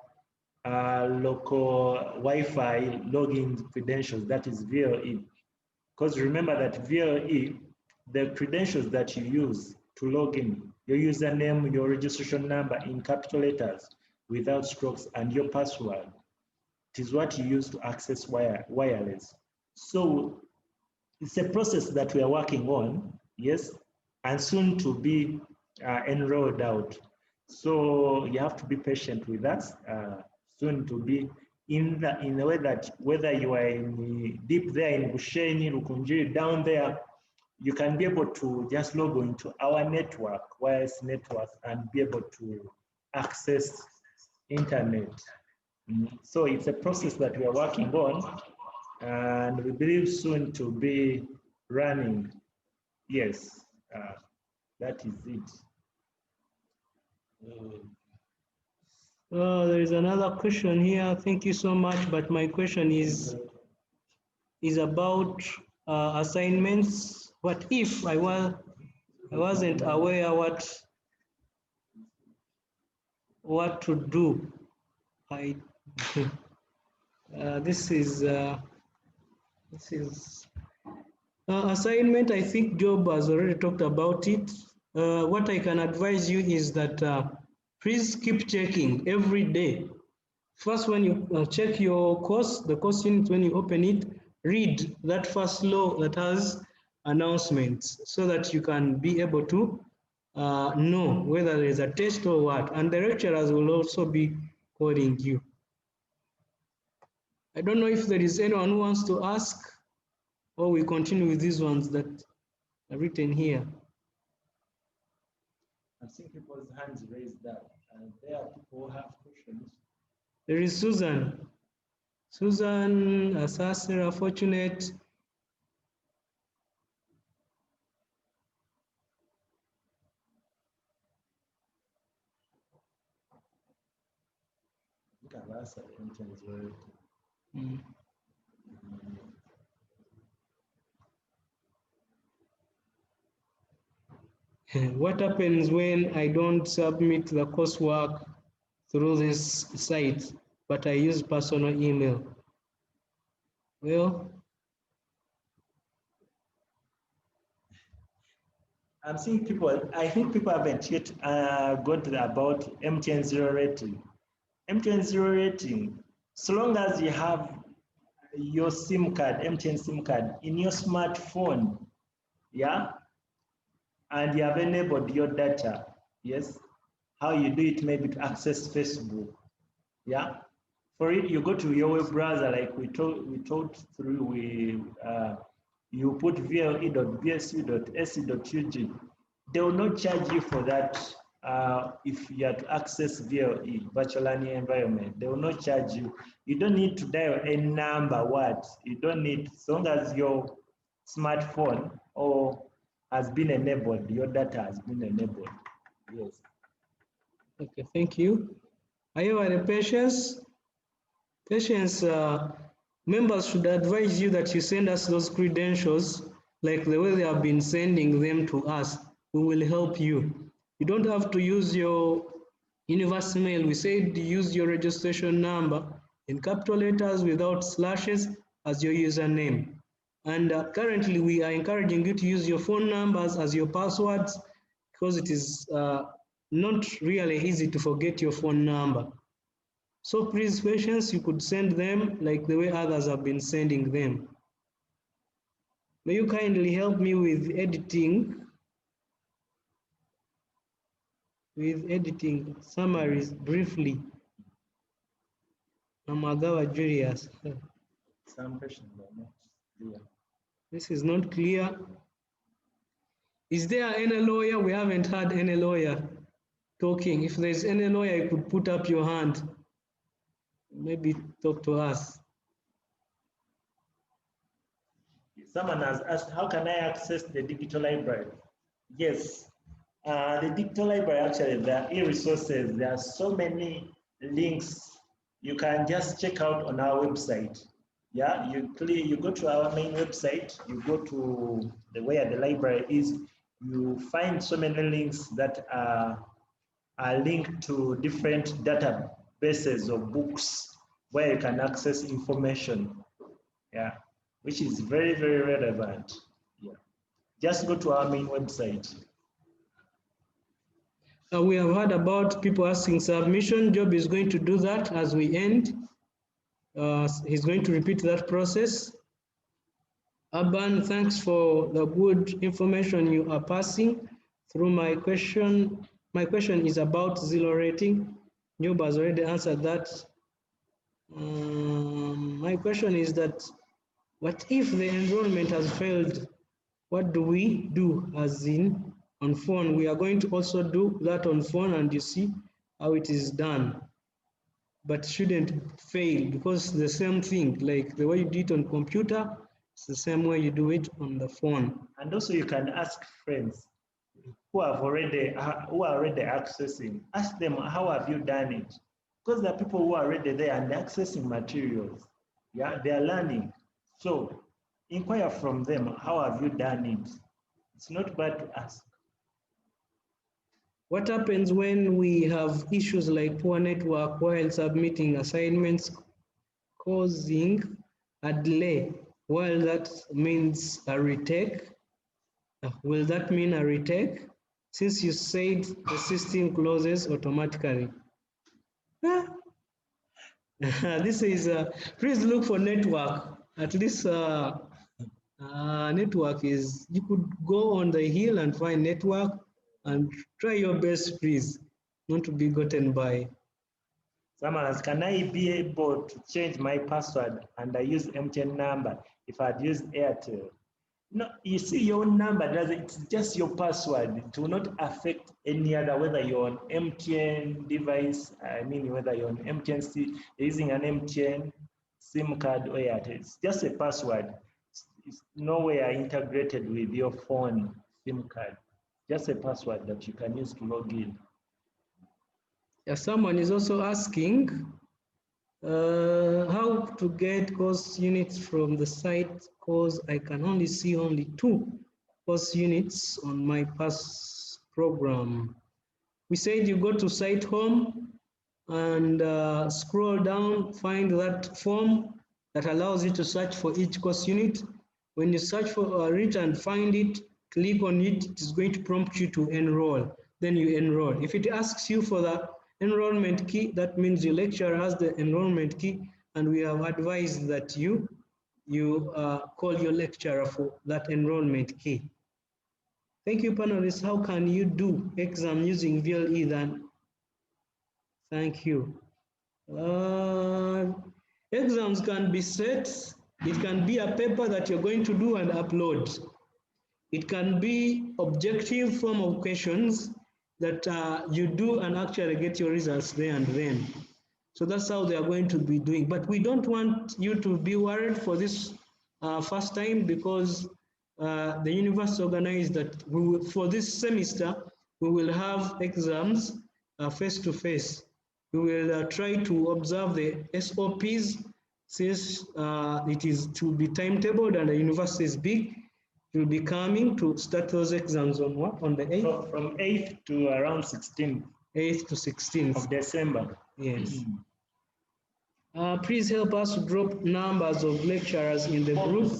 local Wi-Fi login credentials, that is VLE. Because remember that VLE, the credentials that you use to log in, your username, your registration number in capital letters without strokes, and your password, it is what you use to access wireless. So it's a process that we are working on, yes, and soon to be enrolled out. So you have to be patient with us, soon to be in the way that whether you are in deep there in Bushenyi, Rukunjiri, down there, you can be able to just log into our network, wireless network, and be able to access internet. So it's a process that we are working on, and we believe soon to be running. Yes, that is it. There is another question here. Thank you so much, but my question is about assignments. What if I wasn't aware what to do? This is assignment. I think Job has already talked about it. What I can advise you is that please keep checking every day. First, when you check your course, the course unit, when you open it, read that first law that has announcements so that you can be able to know whether there is a test or what. And the lecturers will also be calling you. I don't know if there is anyone who wants to ask, or we continue with these ones that are written here. I've seen people's hands raised up, and there are people who have questions. There is Susan. Susan, Asasera, Fortunate. You can answer MTN's word. What happens when I don't submit the coursework through this site, but I use personal email? Well, I'm seeing people, I think people haven't yet got about MTN 0 rating. MTN 0 rating, so long as you have your SIM card, MTN SIM card in your smartphone, yeah, and you have enabled your data, yes, how you do it maybe to access Facebook, yeah. For it, you go to your web browser, like we talked through, you put vle.bsu.ac.ug. They will not charge you for that if you have to access VLE, virtual learning environment. They will not charge you. You don't need to dial any number, what? You don't need, as long as your smartphone has been enabled, your data has been enabled. Yes. okay, thank you. Are you at patience? Patience, members should advise you that you send us those credentials like the way they have been sending them to us. We will help you. You don't have to use your universal mail. We said use your registration number in capital letters without slashes as your username. And currently we are encouraging you to use your phone numbers as your passwords because it is not really easy to forget your phone number. So please, patience, you could send them like the way others have been sending them. May you kindly help me with editing with editing summaries briefly. Namagawa Julius. Some questions are not clear. This is not clear. Is there any lawyer? We haven't had any lawyer talking. If there's any lawyer, you could put up your hand. Maybe talk to us. Someone has asked, how can I access the digital library? Yes, the digital library, actually, there are e-resources. There are so many links. You can just check out on our website. Yeah, you go to our main website, you go to where the library is, you find so many links that are linked to different databases of books where you can access information. Yeah, which is very, very relevant. Yeah, just go to our main website. We have heard about people asking submission. Job is going to do that as we end. He's going to repeat that process. Urban, thanks for the good information you are passing through my question. My question is about zero rating. Job has already answered that. My question is that, what if the enrollment has failed? What do we do? As in on phone, we are going to also do that on phone, and you see how it is done. But shouldn't fail, because the same thing, like the way you do it on computer, it's the same way you do it on the phone. And also you can ask friends who are already accessing. Ask them, how have you done it? Because there are people who are already there and accessing materials. Yeah, they are learning. So inquire from them, how have you done it? It's not bad to ask. What happens when we have issues like poor network while submitting assignments, causing a delay? Well, that means a retake. Will that mean a retake? Since you said the system closes automatically. This is, please look for network. At least network is, you could go on the hill and find network and try your best, please, not to be gotten by. Someone asks, can I be able to change my password and I use MTN number if I'd used Airtel? No, you see your own number, it's just your password. It will not affect any other, whether you're on MTN device, I mean, whether you're on MTN, using an MTN SIM card or Airtel. It's just a password. It's nowhere integrated with your phone SIM card. Just a password that you can use to log in. Yeah, someone is also asking how to get course units from the site, because I can only see only 2 course units on my past program. We said you go to site home and scroll down, find that form that allows you to search for each course unit. When you search for it and find it, click on it, it is going to prompt you to enroll. Then you enroll. If it asks you for the enrollment key, that means your lecturer has the enrollment key, and we have advised that you call your lecturer for that enrollment key. Thank you, panelists. How can you do exam using VLE then? Thank you. Exams can be set. It can be a paper that you're going to do and upload. It can be objective form of questions that you do and actually get your results there and then. So that's how they are going to be doing. But we don't want you to be worried for this first time, because the university organized that for this semester, we will have exams face-to-face. We will try to observe the SOPs, since it is to be timetabled and the university is big. You'll be coming to start those exams on what? On the 8th? So from 8th to around 16th. 8th to 16th. Of December. Yes. Please help us to drop numbers of lecturers in the group,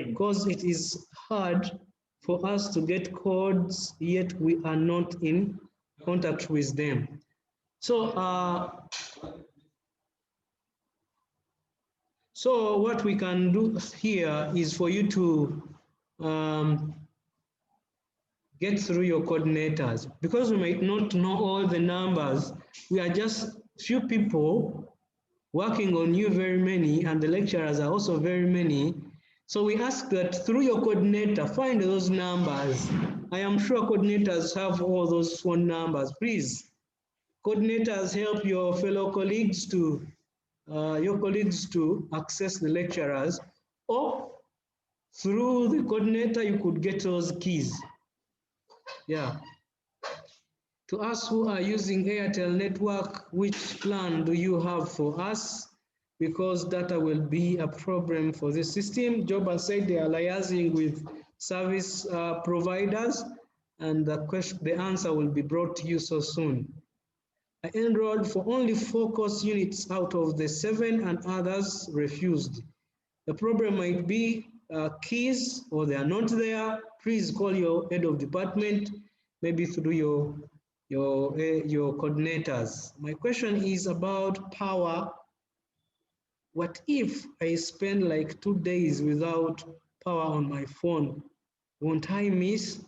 because it is hard for us to get codes, yet we are not in contact with them. So, so what we can do here is for you to get through your coordinators. Because we might not know all the numbers, we are just few people working on you very many, and the lecturers are also very many. So we ask that through your coordinator, find those numbers. I am sure coordinators have all those phone numbers. Please, coordinators, help your fellow colleagues to access the lecturers, or through the coordinator you could get those keys. Yeah. To us who are using Airtel network, which plan do you have for us? Because data will be a problem for the system. Job has said they are liaising with service providers, and the answer will be brought to you so soon. I enrolled for only 4 course units out of the 7, and others refused. The problem might be keys, or they are not there. Please call your head of department, maybe through your coordinators. My question is about power. What if I spend like 2 days without power on my phone? Won't I miss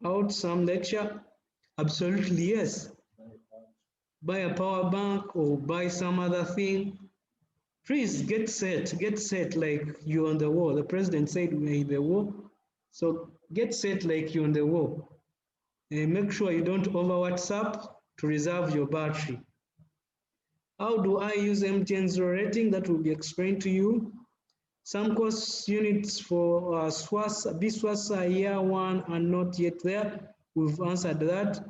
out some lecture? Absolutely yes. Buy a power bank or buy some other thing. Please get set like you're on the wall. The president said we're in the war. So get set like you're on the wall. And make sure you don't over WhatsApp to reserve your battery. How do I use MTN zero rating? That will be explained to you. Some course units for BSWASA year 1 are not yet there. We've answered that.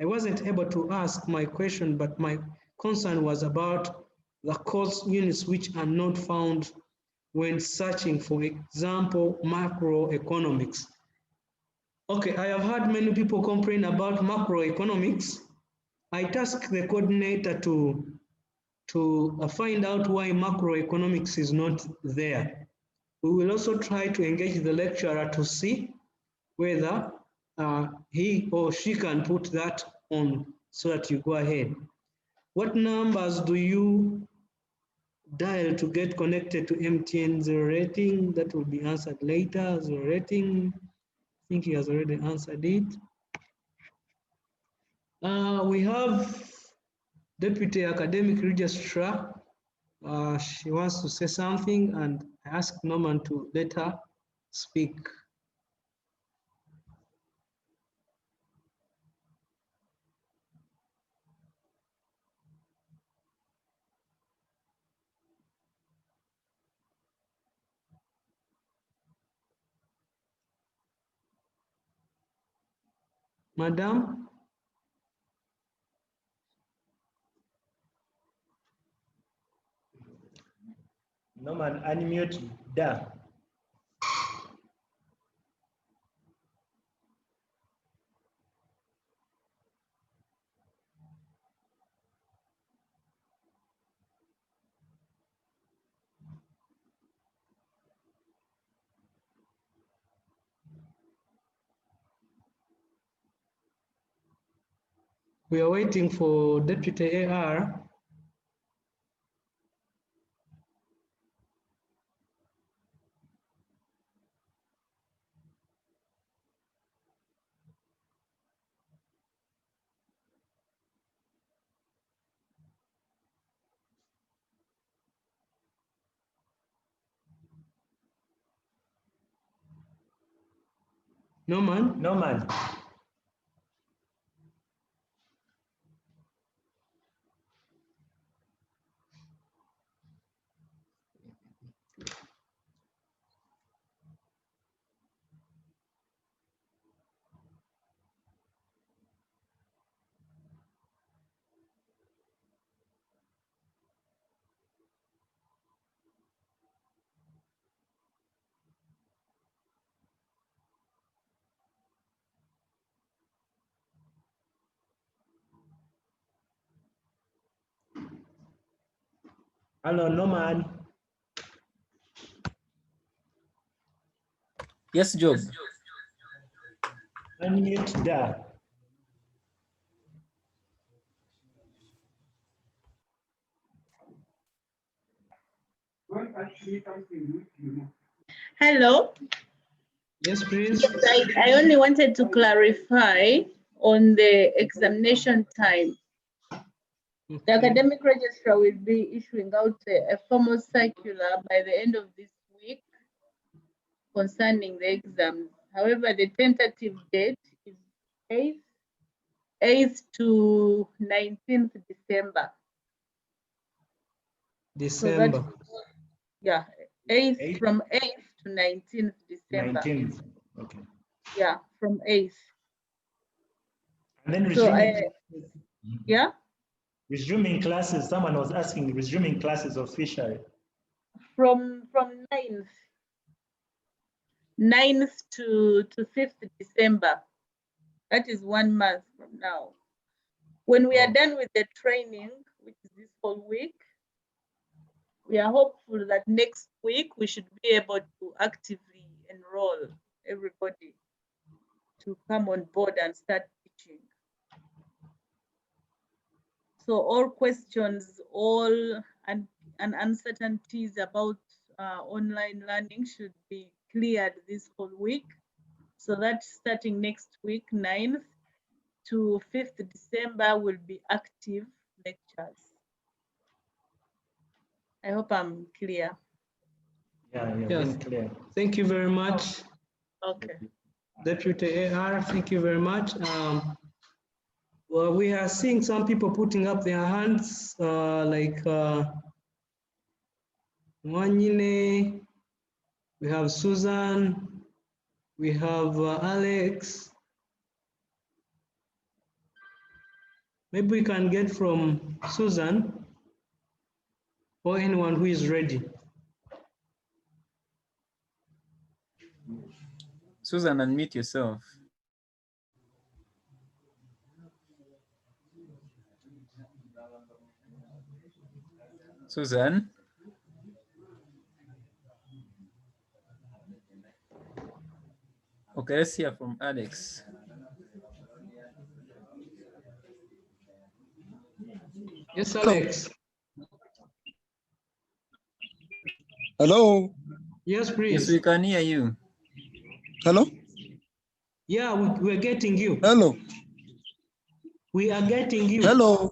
I wasn't able to ask my question, but my concern was about the course units which are not found when searching, for example, macroeconomics. Okay, I have heard many people complain about macroeconomics. I task the coordinator to find out why macroeconomics is not there. We will also try to engage the lecturer to see whether he or she can put that on so that you go ahead. What numbers do you dial to get connected to MTN zero rating? That will be answered later. Zero rating, I think he has already answered it. We have Deputy Academic Registrar. She wants to say something, and I asked Norman to let her speak. Madam? Norman, unmute da. We are waiting for Deputy AR. Norman? Norman. Hello, Norman. Yes, Job. Unmute da. Hello. Yes, please. Yes, I only wanted to clarify on the examination time. The academic registrar will be issuing out a formal circular by the end of this week concerning the exams. However, the tentative date is 8th to 19th December. December. So yeah, 8th from 8th to 19th December. 19th. Okay. Yeah, from 8th. And then So resuming, yeah. Resuming classes. Someone was asking resuming classes officially. From 9th to 5th December. That is 1 month from now. When we are done with the training, which is this whole week, we are hopeful that next week we should be able to actively enroll everybody to come on board and start teaching. So all questions, all and uncertainties about online learning should be cleared this whole week, so that starting next week, 9th to 5th December, will be active lectures. I hope I'm clear. Yeah, Yes. been clear. Thank you very much. Okay. Deputy AR, thank you very much. Well, we are seeing some people putting up their hands, like Wanyine, we have Susan, we have Alex. Maybe we can get from Susan or anyone who is ready. Susan, unmute yourself. Susan? Okay, let's hear from Alex. Yes, Alex. Hello. Yes, please. Yes, we can hear you. Hello. Yeah, we're getting you. Hello. We are getting you. Hello.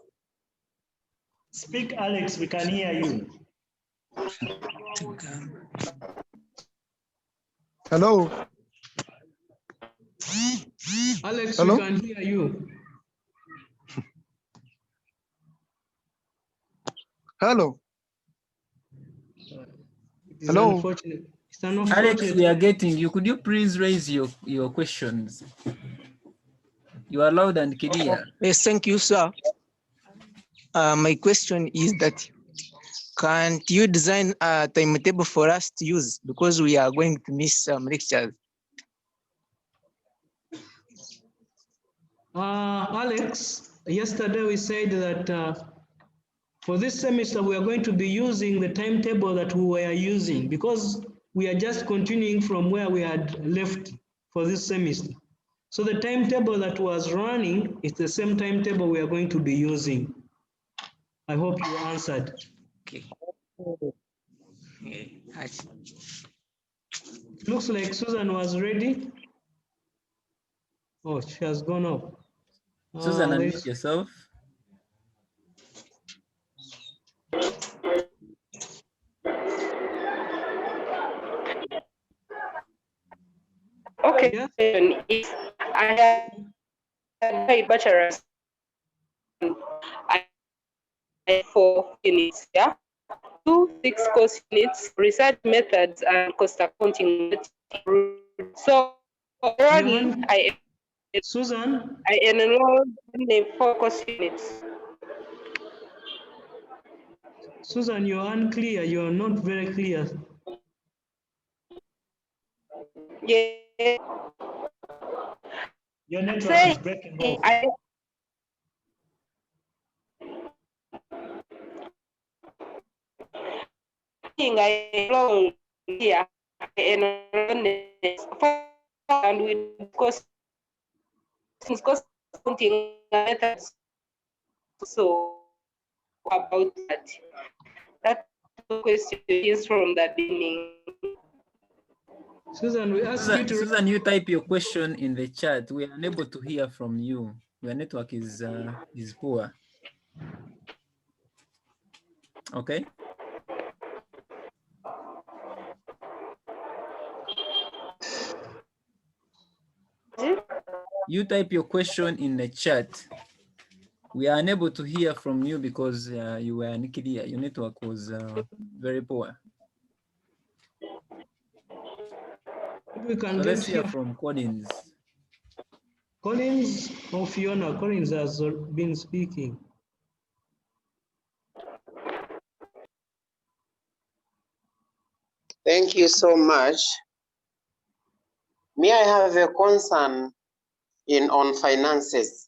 Speak, Alex, we can hear you. Hello. Alex, Hello? we can hear you. Hello. It's Hello. unfortunate. It's unfortunate. Alex, we are getting you. Could you please raise your questions? You are loud and clear. Yes, thank you, sir. My question is that can't you design a timetable for us to use because we are going to miss some lectures? Alex, yesterday we said that for this semester we are going to be using the timetable that we were using because we are just continuing from where we had left for this semester. So the timetable that was running is the same timetable we are going to be using. I hope you answered. Okay. It looks like Susan was ready. Oh, she has gone up. Susan, unmute yourself. Okay, yeah. If I had my bachelor's I 4 units, yeah, 2 6 course units, research methods and cost accounting. So already Susan, I enrolled in the 4 course units. Susan, you're unclear. You're not very clear. Yeah. Your network is breaking off. I enrolled here and we discuss accounting methods. So about that. That question is from the beginning. Susan, we ask you to. Susan, you type your question in the chat. We are unable to hear from you. Your network is poor. Okay. You type your question in the chat. We are unable to hear from you because you were unclear. Your network was very poor. We can So get let's hear from Collins. Collins or Fiona. Collins has been speaking. Thank you so much. May I have a concern on finances?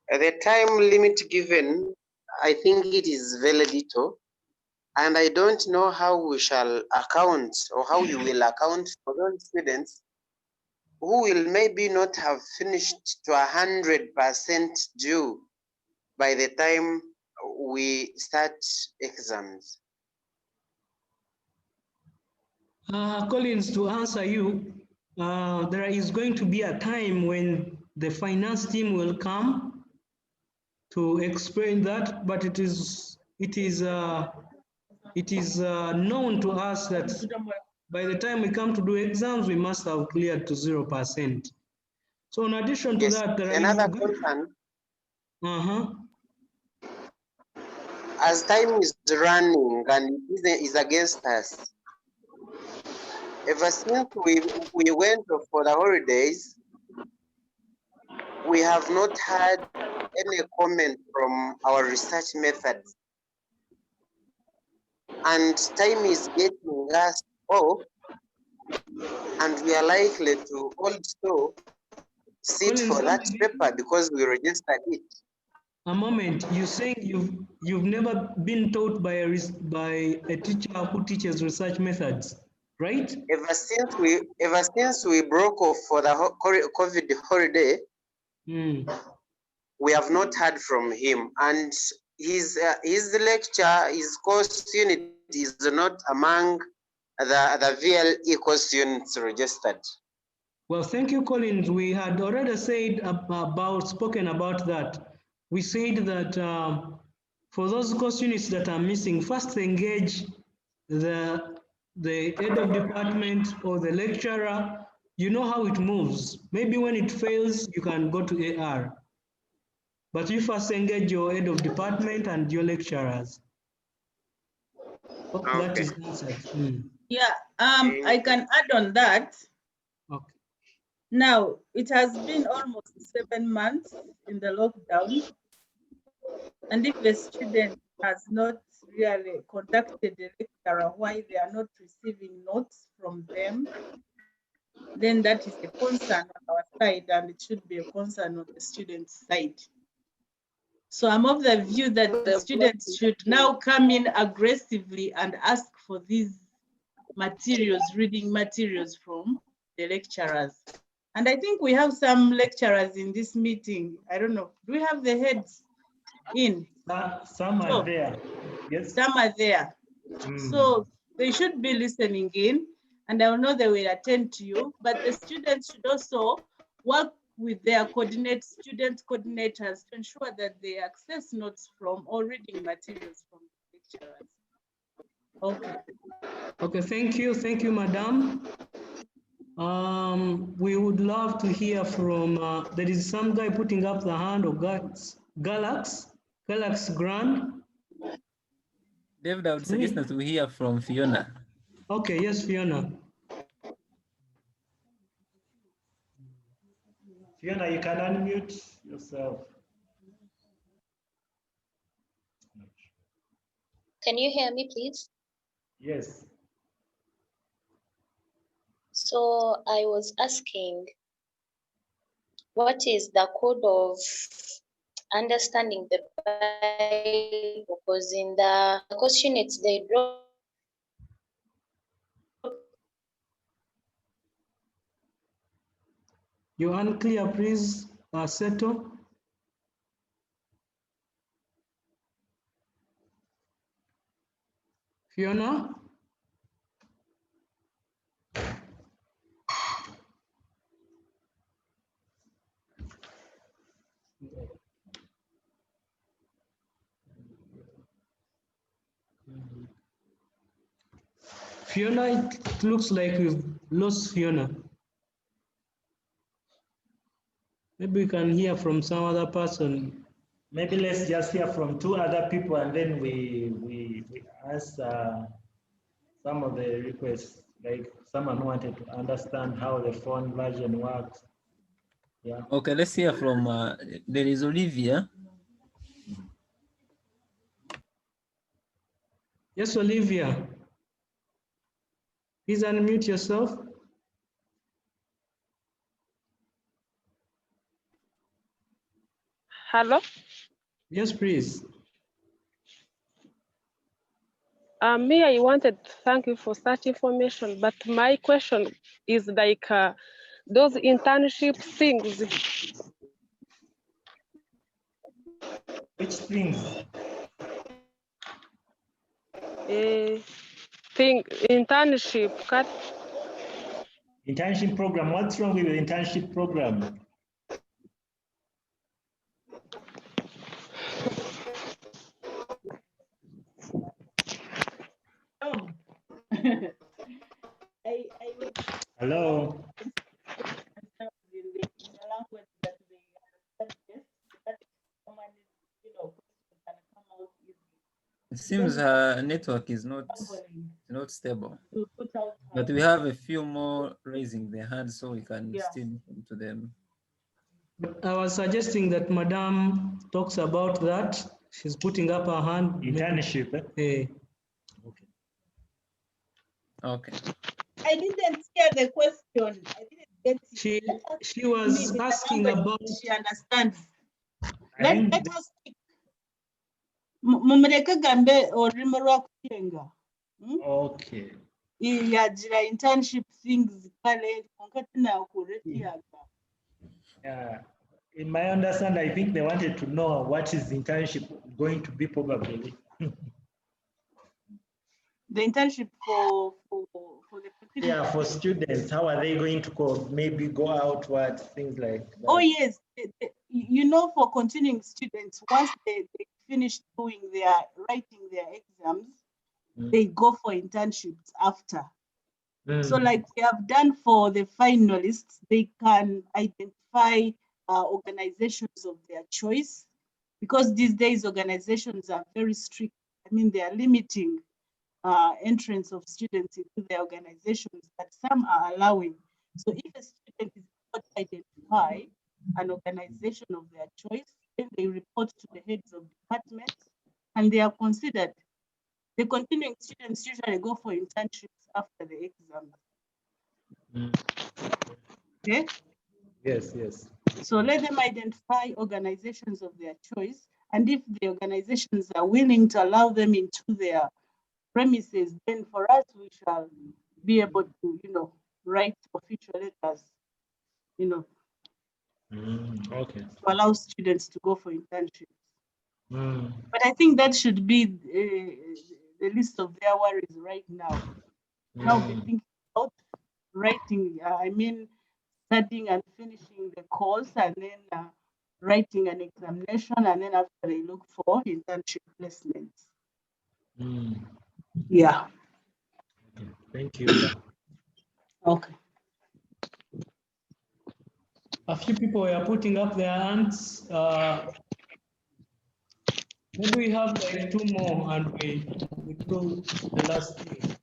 The time limit given, I think it is very little, and I don't know how we shall account or how you will account for those students who will maybe not have finished to 100% due by the time we start exams. Collins, to answer you, there is going to be a time when the finance team will come to explain that, but it is known to us that by the time we come to do exams, we must have cleared to 0%. So in addition to that, there another is concern. As time is running and it is against us, ever since we went for the holidays, we have not had any comment from our research methods. And time is getting us off, and we are likely to also sit for that paper because we registered it. A moment, you're saying you've never been taught by a teacher who teaches research methods, right? Ever since we broke off for the COVID holiday, we have not heard from him, and his lecture, his course unit is not among the VLE course units registered. Well, thank you, Collins. We had already said spoken about that. We said that for those course units that are missing, first engage the head of department or the lecturer. You know how it moves. Maybe when it fails, you can go to AR. But you first engage your head of department and your lecturers. Okay. That is answered. Yeah, I can add on that. Okay. Now, it has been almost 7 months in the lockdown. And if the student has not really contacted the lecturer why they are not receiving notes from them, then that is a concern on our side, and it should be a concern on the student's side. So I'm of the view that the students should now come in aggressively and ask for these materials, reading materials from the lecturers. And I think we have some lecturers in this meeting. I don't know, do we have the heads in? Some are there. Yes. Some are there. So they should be listening in, and I know they will attend to you, but the students should also work with their student coordinators to ensure that they access notes from or reading materials from the lecturers. Okay. Okay, thank you, madam. We would love to hear from, there is some guy putting up the hand of Galax Grand. David, I would suggest that we hear from Fiona. Okay, yes, Fiona. Fiona, you can unmute yourself. Can you hear me, please? Yes. So I was asking, what is the code of understanding the Bible? Because in the course units, they draw. You're unclear, please, Seto. Fiona? Fiona, it looks like we've lost Fiona. Maybe we can hear from some other person. Maybe let's just hear from two other people and then we answer some of the requests, like someone who wanted to understand how the phone version works. Yeah. Okay, let's hear from, there is Olivia. Yes, Olivia. Please unmute yourself. Hello. Yes, please. Me, I wanted to thank you for such information, but my question is like those internship things. Which things? Internship. Internship program. What's wrong with the internship program? Hello. It seems her network is not stable, but we have a few more raising their hands so we can still listen to them. I was suggesting that Madam talks about that. She's putting up her hand. Internship. Eh? Okay. Okay. I didn't hear the question. I didn't get it. She was asking about. She understands. Let us speak. Mumureke gambe olulimi lwa kuyenga. Okay. Yagira internship things kale konkati na kuretiaga. Yeah. In my understanding, I think they wanted to know what is internship going to be probably. The internship for the Yeah, for students, how are they going to go? Maybe go outward, things like that. Oh yes, you know, for continuing students, once they finish writing their exams, they go for internships after. So like we have done for the finalists, they can identify organizations of their choice, because these days organizations are very strict. I mean, they are limiting entrance of students into their organizations, but some are allowing. So if a student is able to identify an organization of their choice, then they report to the heads of departments and they are considered. The continuing students usually go for internships after the exam. Okay? Yes, yes. So let them identify organizations of their choice. And if the organizations are willing to allow them into their premises, then for us, we shall be able to, write official letters, Okay. to allow students to go for internships. But I think that should be the list of their worries right now. Now be thinking about writing, studying and finishing the course, and then writing an examination, and then after they look for internship placements. Yeah. Thank you. Okay. A few people were putting up their hands. Maybe we have like two more and we do the last thing.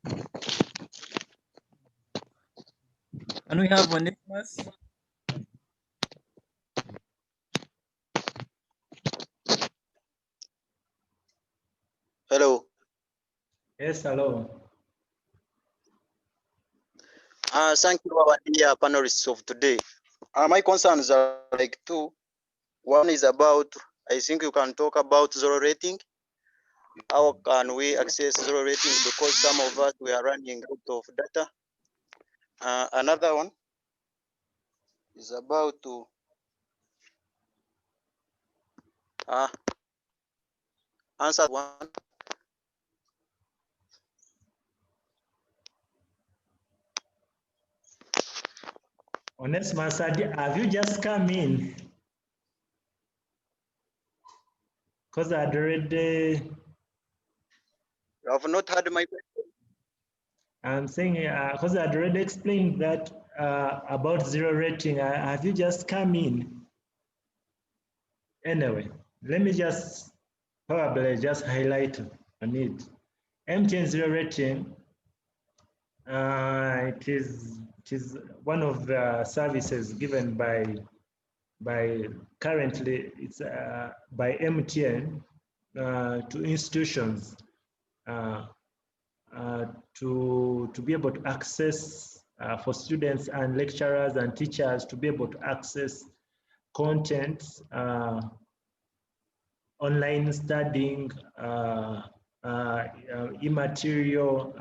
And we have Onesimus. Hello. Yes, hello. Thank you, our dear panelists of today. My concerns are like two. One is about, I think you can talk about zero rating. How can we access zero rating? Because some of us, we are running out of data. Another one is about to answer one. Onesimus, have you just come in? Because I'd already. You have not heard my question. I'm saying, because I'd already explained that about zero rating. Have you just come in? Anyway, let me just probably just highlight on it. MTN zero rating, it is one of the services given by currently it's by MTN to institutions to be able to access for students and lecturers and teachers to be able to access content, online studying, e-material,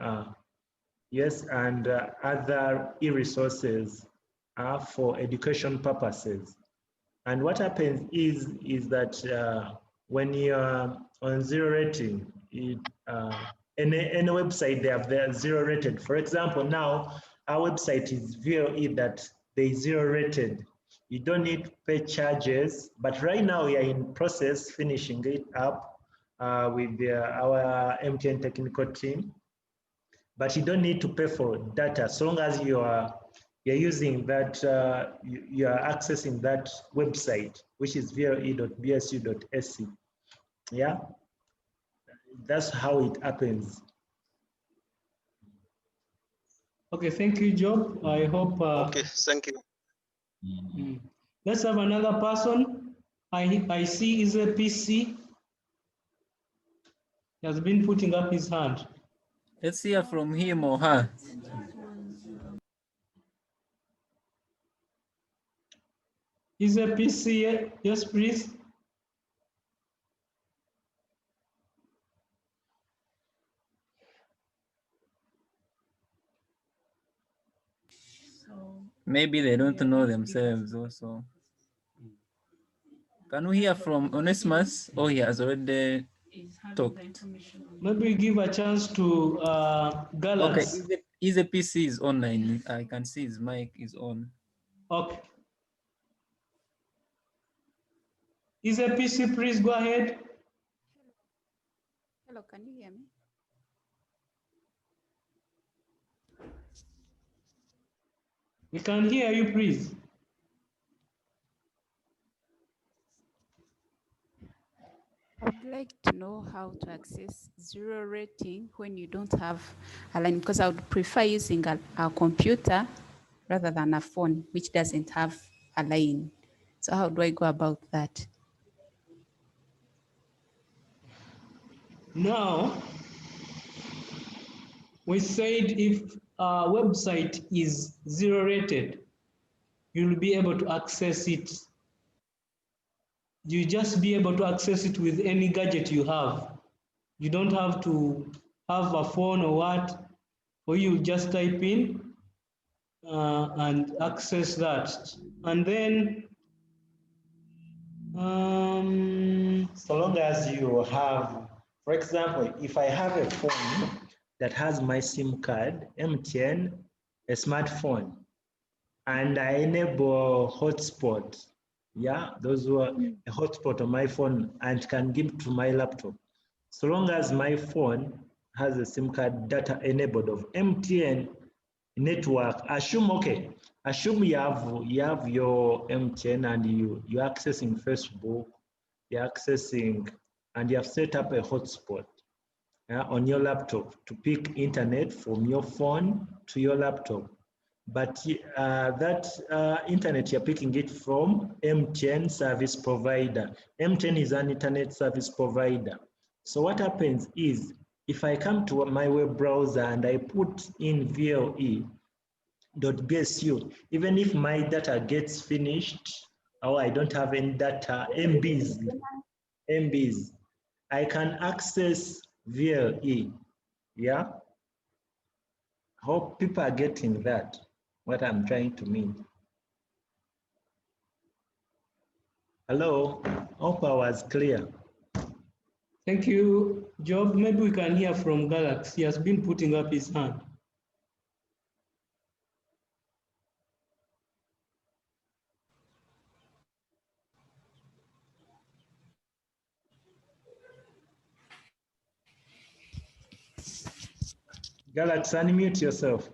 yes, and other e-resources for education purposes. And what happens is that when you're on zero rating, any website, they have their zero rated. For example, now our website is VLE that they zero rated. You don't need to pay charges, but right now we are in process finishing it up with our MTN technical team. But you don't need to pay for data so long as you're using that, you are accessing that website, which is vle.bsu.ac. Yeah, that's how it happens. Okay, thank you, Job. I hope. Okay, thank you. Let's have another person. I see is a PC. He has been putting up his hand. Let's hear from him or her. Is a PC? Yes, please. Maybe they don't know themselves also. Can we hear from Onesimus, or he has already talked? Maybe give a chance to Galax. Okay, is the PC is online. I can see his mic is on. Okay. Is a PC, please go ahead. Hello, can you hear me? We can hear you, please. I'd like to know how to access zero rating when you don't have a line, because I would prefer using a computer rather than a phone, which doesn't have a line. So how do I go about that? Now, we said if a website is zero rated, you'll be able to access it. You just be able to access it with any gadget you have. You don't have to have a phone or what, or you just type in and access that. And then, so long as you have, for example, if I have a phone that has my SIM card, MTN, a smartphone, and I enable hotspot, yeah, those were a hotspot on my phone and can give to my laptop. So long as my phone has a SIM card data enabled of MTN network, assume you have your MTN and you're accessing Facebook, you're accessing, and you have set up a hotspot on your laptop to pick internet from your phone to your laptop. But that internet, you're picking it from MTN service provider. MTN is an internet service provider. So what happens is, if I come to my web browser and I put in VLE.bsu, even if my data gets finished, or I don't have any data, MBs, I can access VLE, yeah? Hope people are getting that, what I'm trying to mean. Hello, hope I was clear. thank you, Job. Maybe we can hear from Galax. He has been putting up his hand. Galax, unmute yourself.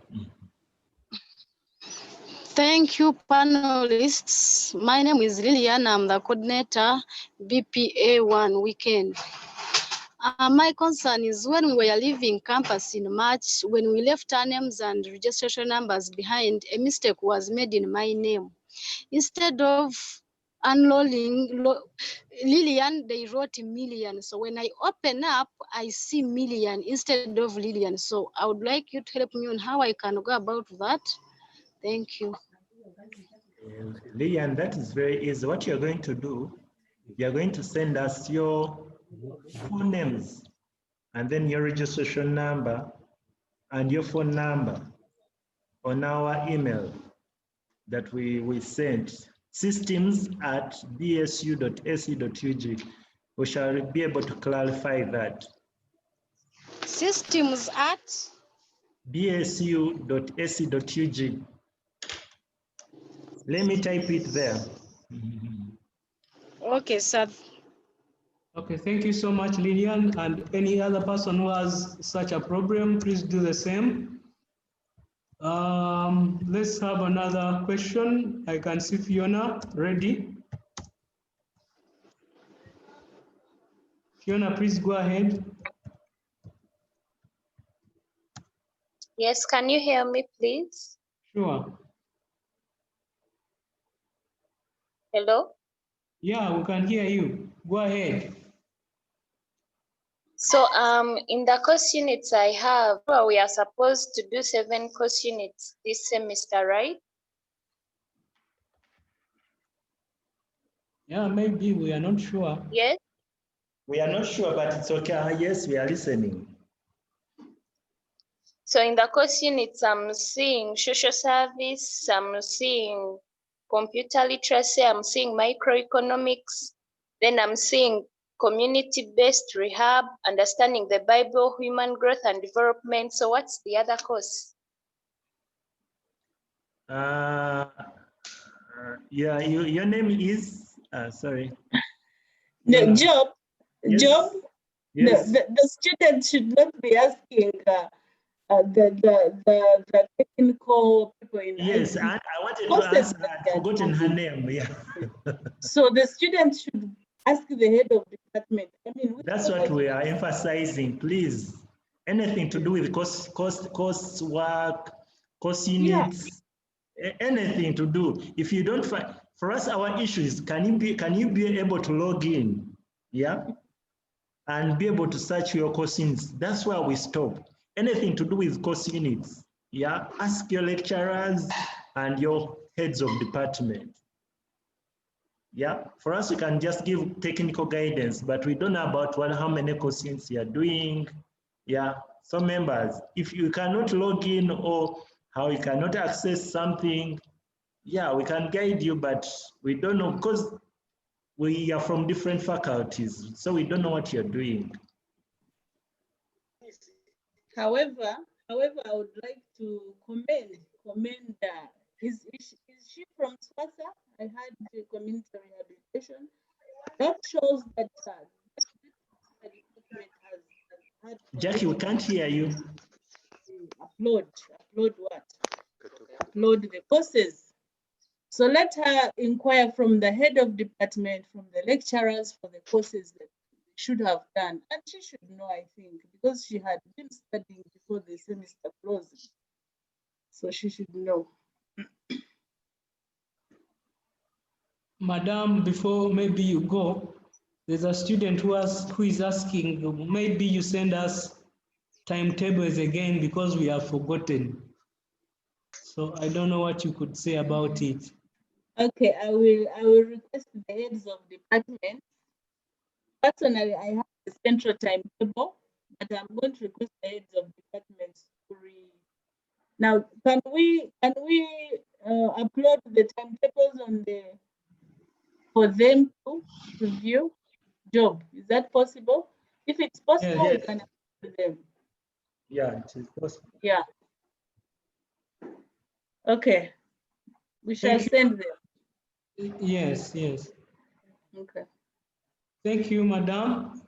Thank you, panelists. My name is Lilian. I'm the coordinator, BPA1 weekend. My concern is when we were leaving campus in March, when we left our names and registration numbers behind, a mistake was made in my name. Instead of unrolling Lillian, they wrote Million. So when I open up, I see Million instead of Lillian. So I would like you to help me on how I can go about that. Thank you. Lillian, that is very easy. What you're going to do, you're going to send us your full names and then your registration number and your phone number on our email that we sent, systems@bsu.ac.ug. We shall be able to clarify that. Systems at bsu.ac.ug. Let me type it there. Okay, sir. Okay, thank you so much, Lillian. And any other person who has such a problem, please do the same. Let's have another question. I can see Fiona ready. Fiona, please go ahead. Yes, can you hear me, please? Sure. Hello? Yeah, we can hear you. Go ahead. So in the course units I have, we are supposed to do 7 course units this semester, right? Yeah, maybe we are not sure. Yes. We are not sure, but it's okay. Yes, we are listening. So in the course units, I'm seeing social service, I'm seeing computer literacy, I'm seeing microeconomics, then I'm seeing community-based rehab, understanding the Bible, human growth and development. So what's the other course? Yeah, your name is, sorry. The job, Yes. job. Yes. The student should not be asking the technical people in Yes, IT. I wanted to ask her. I'd forgotten her name. Yeah. So the student should ask the head of department. I mean, That's what we are emphasizing. Please, anything to do with cost work, cost units, anything to do. If you don't find, for us, our issue is can you be able to log in, yeah, and be able to search your course units. That's where we stop. Anything to do with course units, yeah, ask your lecturers and your heads of department. Yeah, for us, we can just give technical guidance, but we don't know about how many course units you are doing. Yeah, so members, if you cannot log in or how you cannot access something, yeah, we can guide you, but we don't know because we are from different faculties, so we don't know what you're doing. However, I would like to commend. Is she from Swasa? I had the community rehabilitation. That shows that the department has had. Jackie, we can't hear you. Upload what? Upload the courses. So let her inquire from the head of department, from the lecturers for the courses that they should have done. And she should know, I think, because she had been studying before the semester closed. So she should know. Madam, before maybe you go, there's a student who is asking, maybe you send us timetables again because we have forgotten. So I don't know what you could say about it. Okay, I will request the heads of department. Personally, I have the central timetable, but I'm going to request the heads of departments to Now, can we upload the timetables on for them to review? Job, is that possible? If it's possible, Yes. we can upload them. Yeah, it is possible. Yeah. Okay. We shall send them. Yes. Okay. Thank you, madam.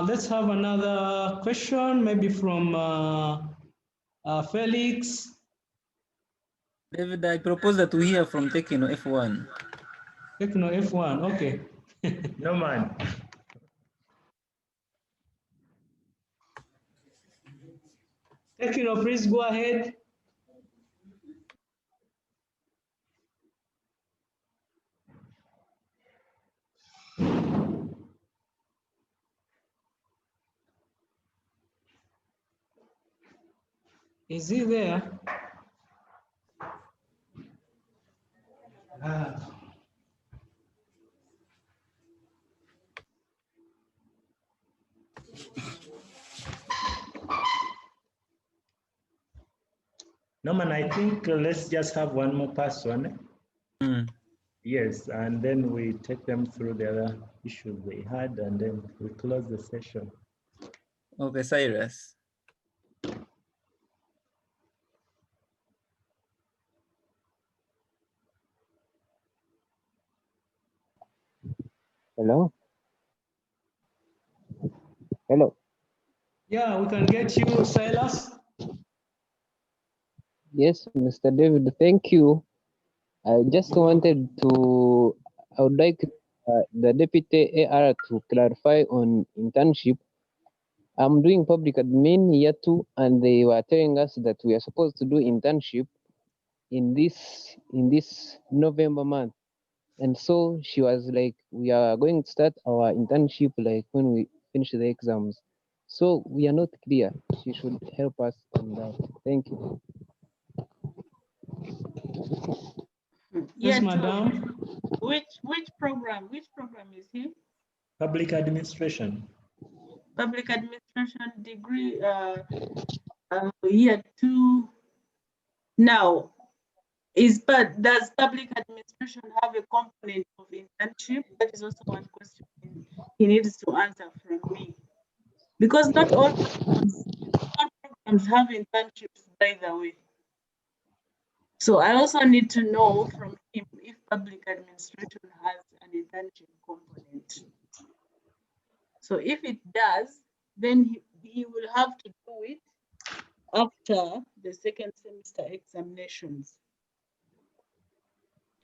Let's have another question, maybe from Felix. David, I propose that we hear from Tekino F1. Tekino F1, okay. No man. Tekino, please go ahead. Is he there? Norman, I think let's just have one more person. Yes, and then we take them through the other issues they had, and then we close the session. Okay, Cyrus. Hello? Hello. Yeah, we can get you, Silas. Yes, Mr. David, thank you. I just wanted to, I would like the Deputy AR to clarify on internship. I'm doing public admin year 2, and they were telling us that we are supposed to do internship in this November month. And so she was like, we are going to start our internship like when we finish the exams. So we are not clear. She should help us on that. Thank you. Yes, Yeah, madam. which program is he? Public administration. Public administration degree, year 2. Now, does public administration have a component of internship? That is also one question he needs to answer from me. Because not all programs have internships, by the way. So I also need to know from him if public administration has an internship component. So if it does, then he will have to do it after the second semester examinations.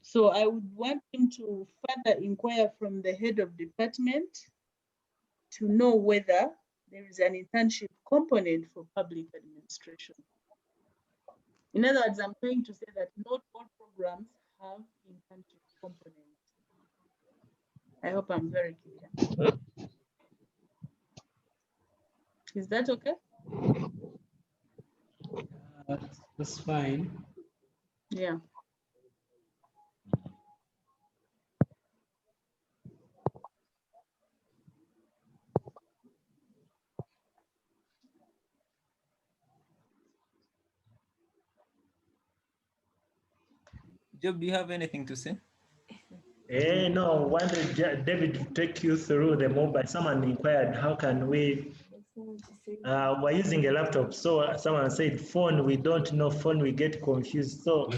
So I would want him to further inquire from the head of department to know whether there is an internship component for public administration. In other words, I'm trying to say that not all programs have internship components. I hope I'm very clear. Is that okay? That's fine. Yeah. Job, do you have anything to say? No, wanted David to take you through the mobile. Someone inquired, how can we, we're using a laptop. So someone said phone, we don't know phone, we get confused. So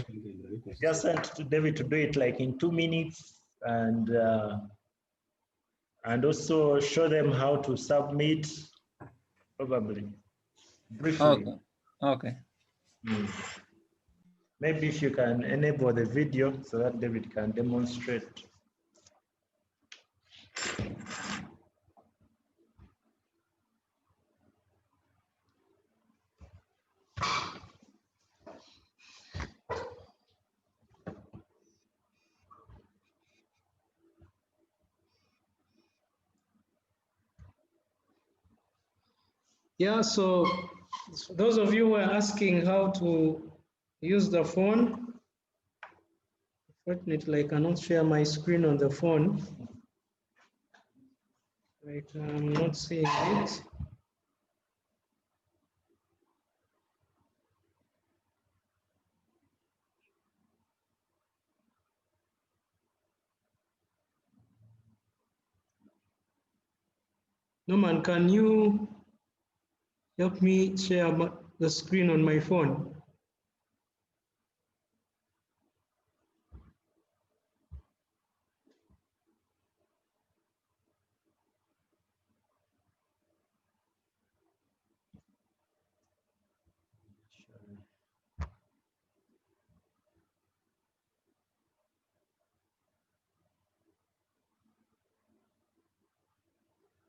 just want to David to do it like in 2 minutes and also show them how to submit, probably, briefly. Okay, okay. Maybe if you can enable the video so that David can demonstrate. Yeah, so those of you who are asking how to use the phone, unfortunately, I cannot share my screen on the phone. Right, I'm not seeing it. Norman, can you help me share the screen on my phone?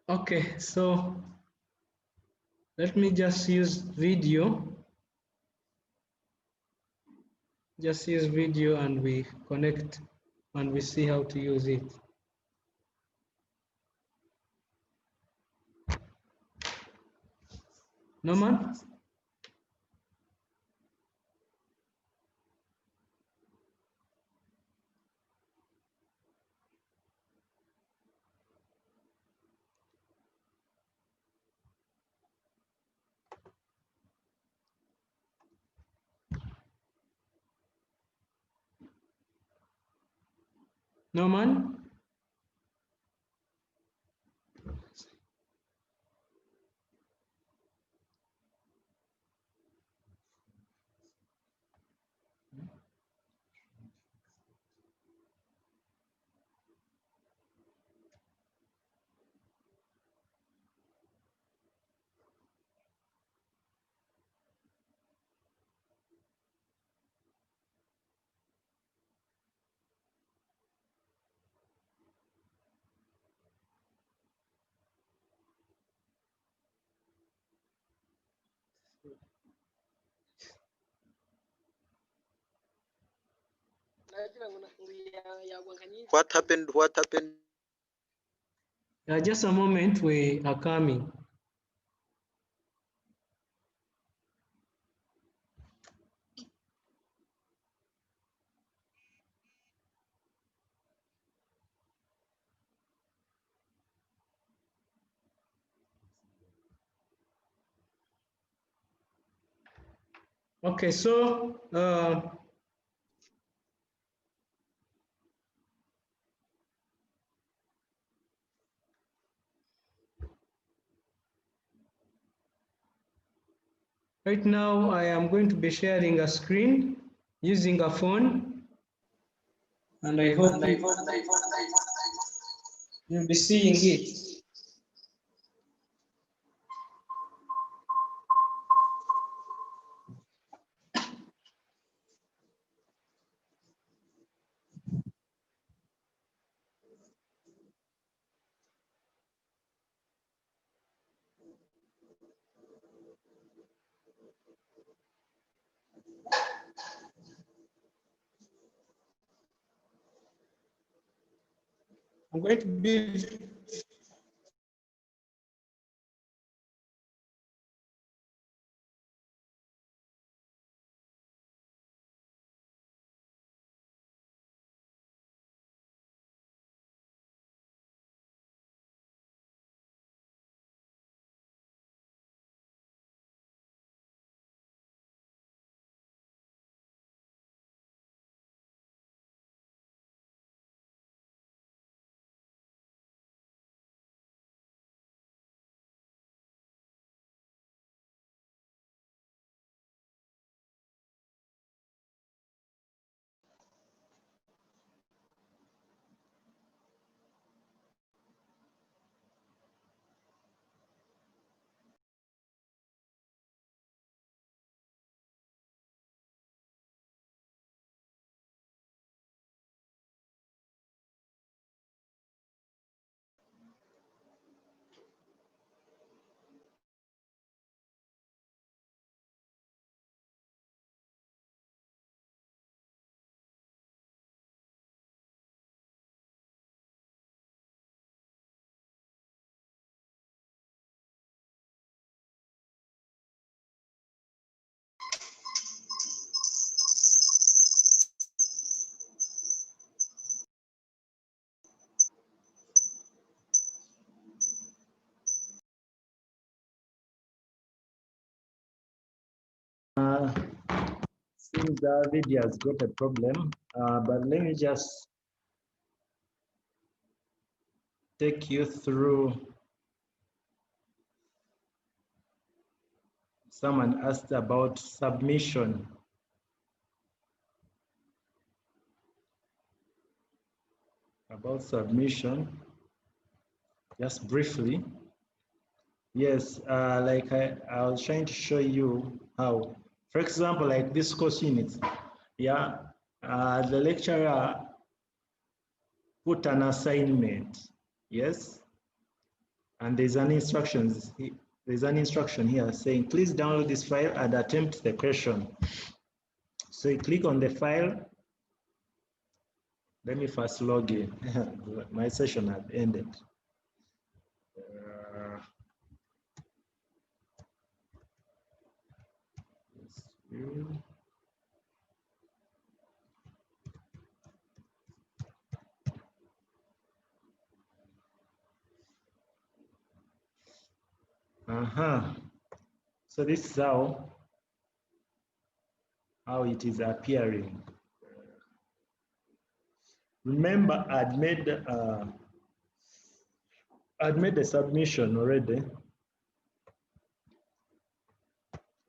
Okay, so let me just use video. Just use video and we connect and we see how to use it. Norman? Norman? What happened? What happened? Just a moment, we are coming. Okay, so right now I am going to be sharing a screen using a phone, and I hope you'll be seeing it. I'm going to be Seems the video has got a problem, but let me just take you through. Someone asked about submission. About submission, just briefly. Yes, like I was trying to show you how. For example, like this course unit, yeah, the lecturer put an assignment, yes? And there's an instruction here saying, please download this file and attempt the question. So you click on the file. Let me first log in. My session has ended. So this is how it is appearing. Remember, I'd made the submission already.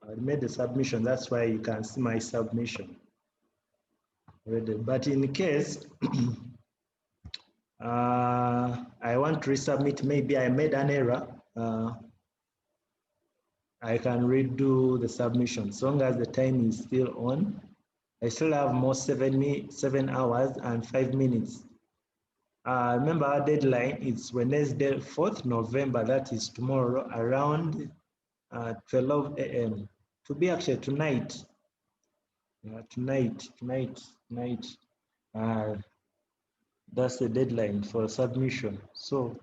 I'd made the submission. That's why you can see my submission already. But in case I want to resubmit, maybe I made an error, I can redo the submission. As long as the time is still on, I still have more 7 hours and 5 minutes. Remember, our deadline is Wednesday, 4th November, that is tomorrow, around 12 a.m. To be actually tonight. Tonight. That's the deadline for submission. So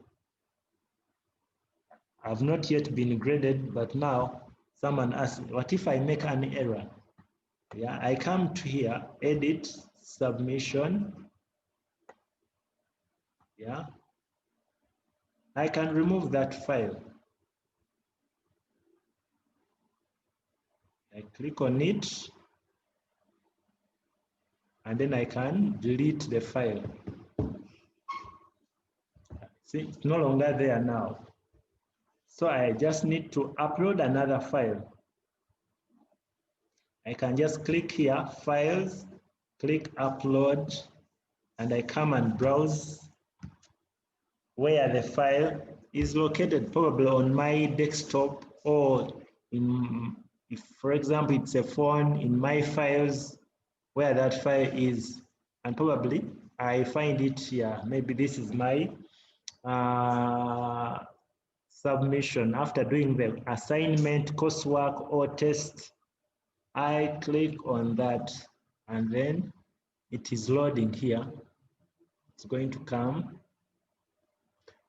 I've not yet been graded, but now someone asked, what if I make an error? Yeah, I come to here, edit, submission. Yeah, I can remove that file. I click on it, and then I can delete the file. See, it's no longer there now. So I just need to upload another file. I can just click here, files, click upload, and I come and browse where the file is located, probably on my desktop, or if for example it's a phone, in my files, where that file is, and probably I find it here. Maybe this is my submission. After doing the assignment, coursework, or test, I click on that, and then it is loading here. It's going to come.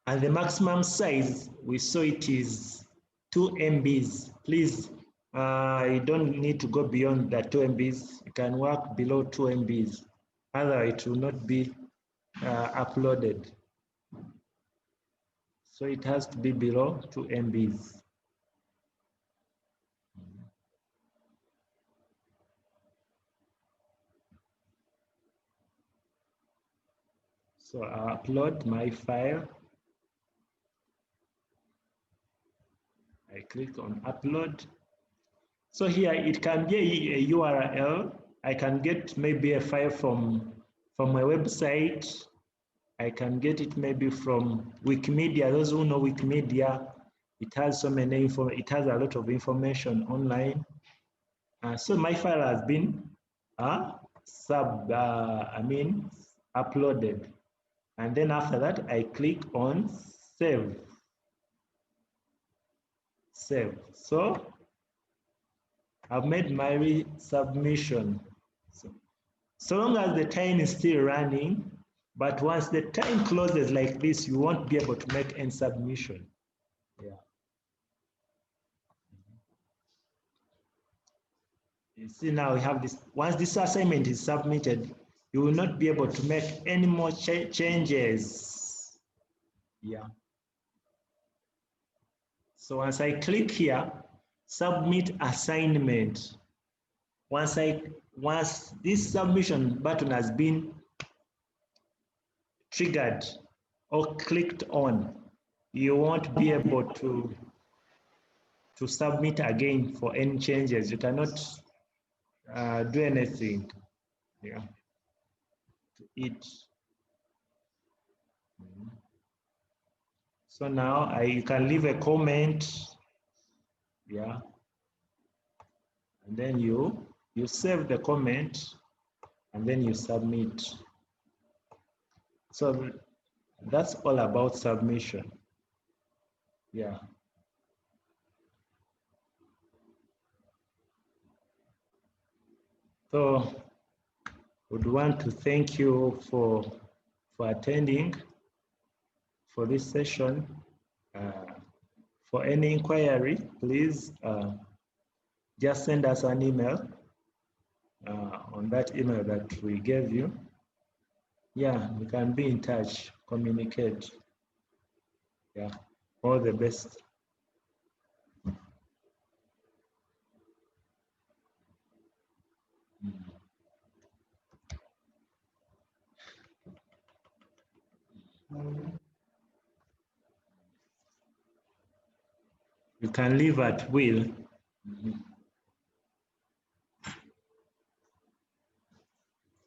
And the maximum size, we saw it is 2 MBs. Please, you don't need to go beyond the 2 MBs. You can work below 2 MBs. Otherwise, it will not be uploaded. So it has to be below 2 MBs. So I'll upload my file. I click on upload. So here it can be a URL. I can get maybe a file from a website. I can get it maybe from Wikimedia. Those who know Wikimedia, it has so many it has a lot of information online. So my file has been uploaded. And then after that, I click on save. Save. So I've made my submission. So long as the time is still running, but once the time closes like this, you won't be able to make any submission. Yeah. You see, now we have this. Once this assignment is submitted, you will not be able to make any more changes. Yeah. So once I click here, submit assignment. Once this submission button has been triggered or clicked on, you won't be able to submit again for any changes. You cannot do anything. Yeah. To it. So now you can leave a comment. Yeah. And then you save the comment, and then you submit. So that's all about submission. Yeah. So would want to thank you for attending for this session. For any inquiry, please just send us an email on that email that we gave you. Yeah, we can be in touch, communicate. Yeah, all the best. You can leave at will.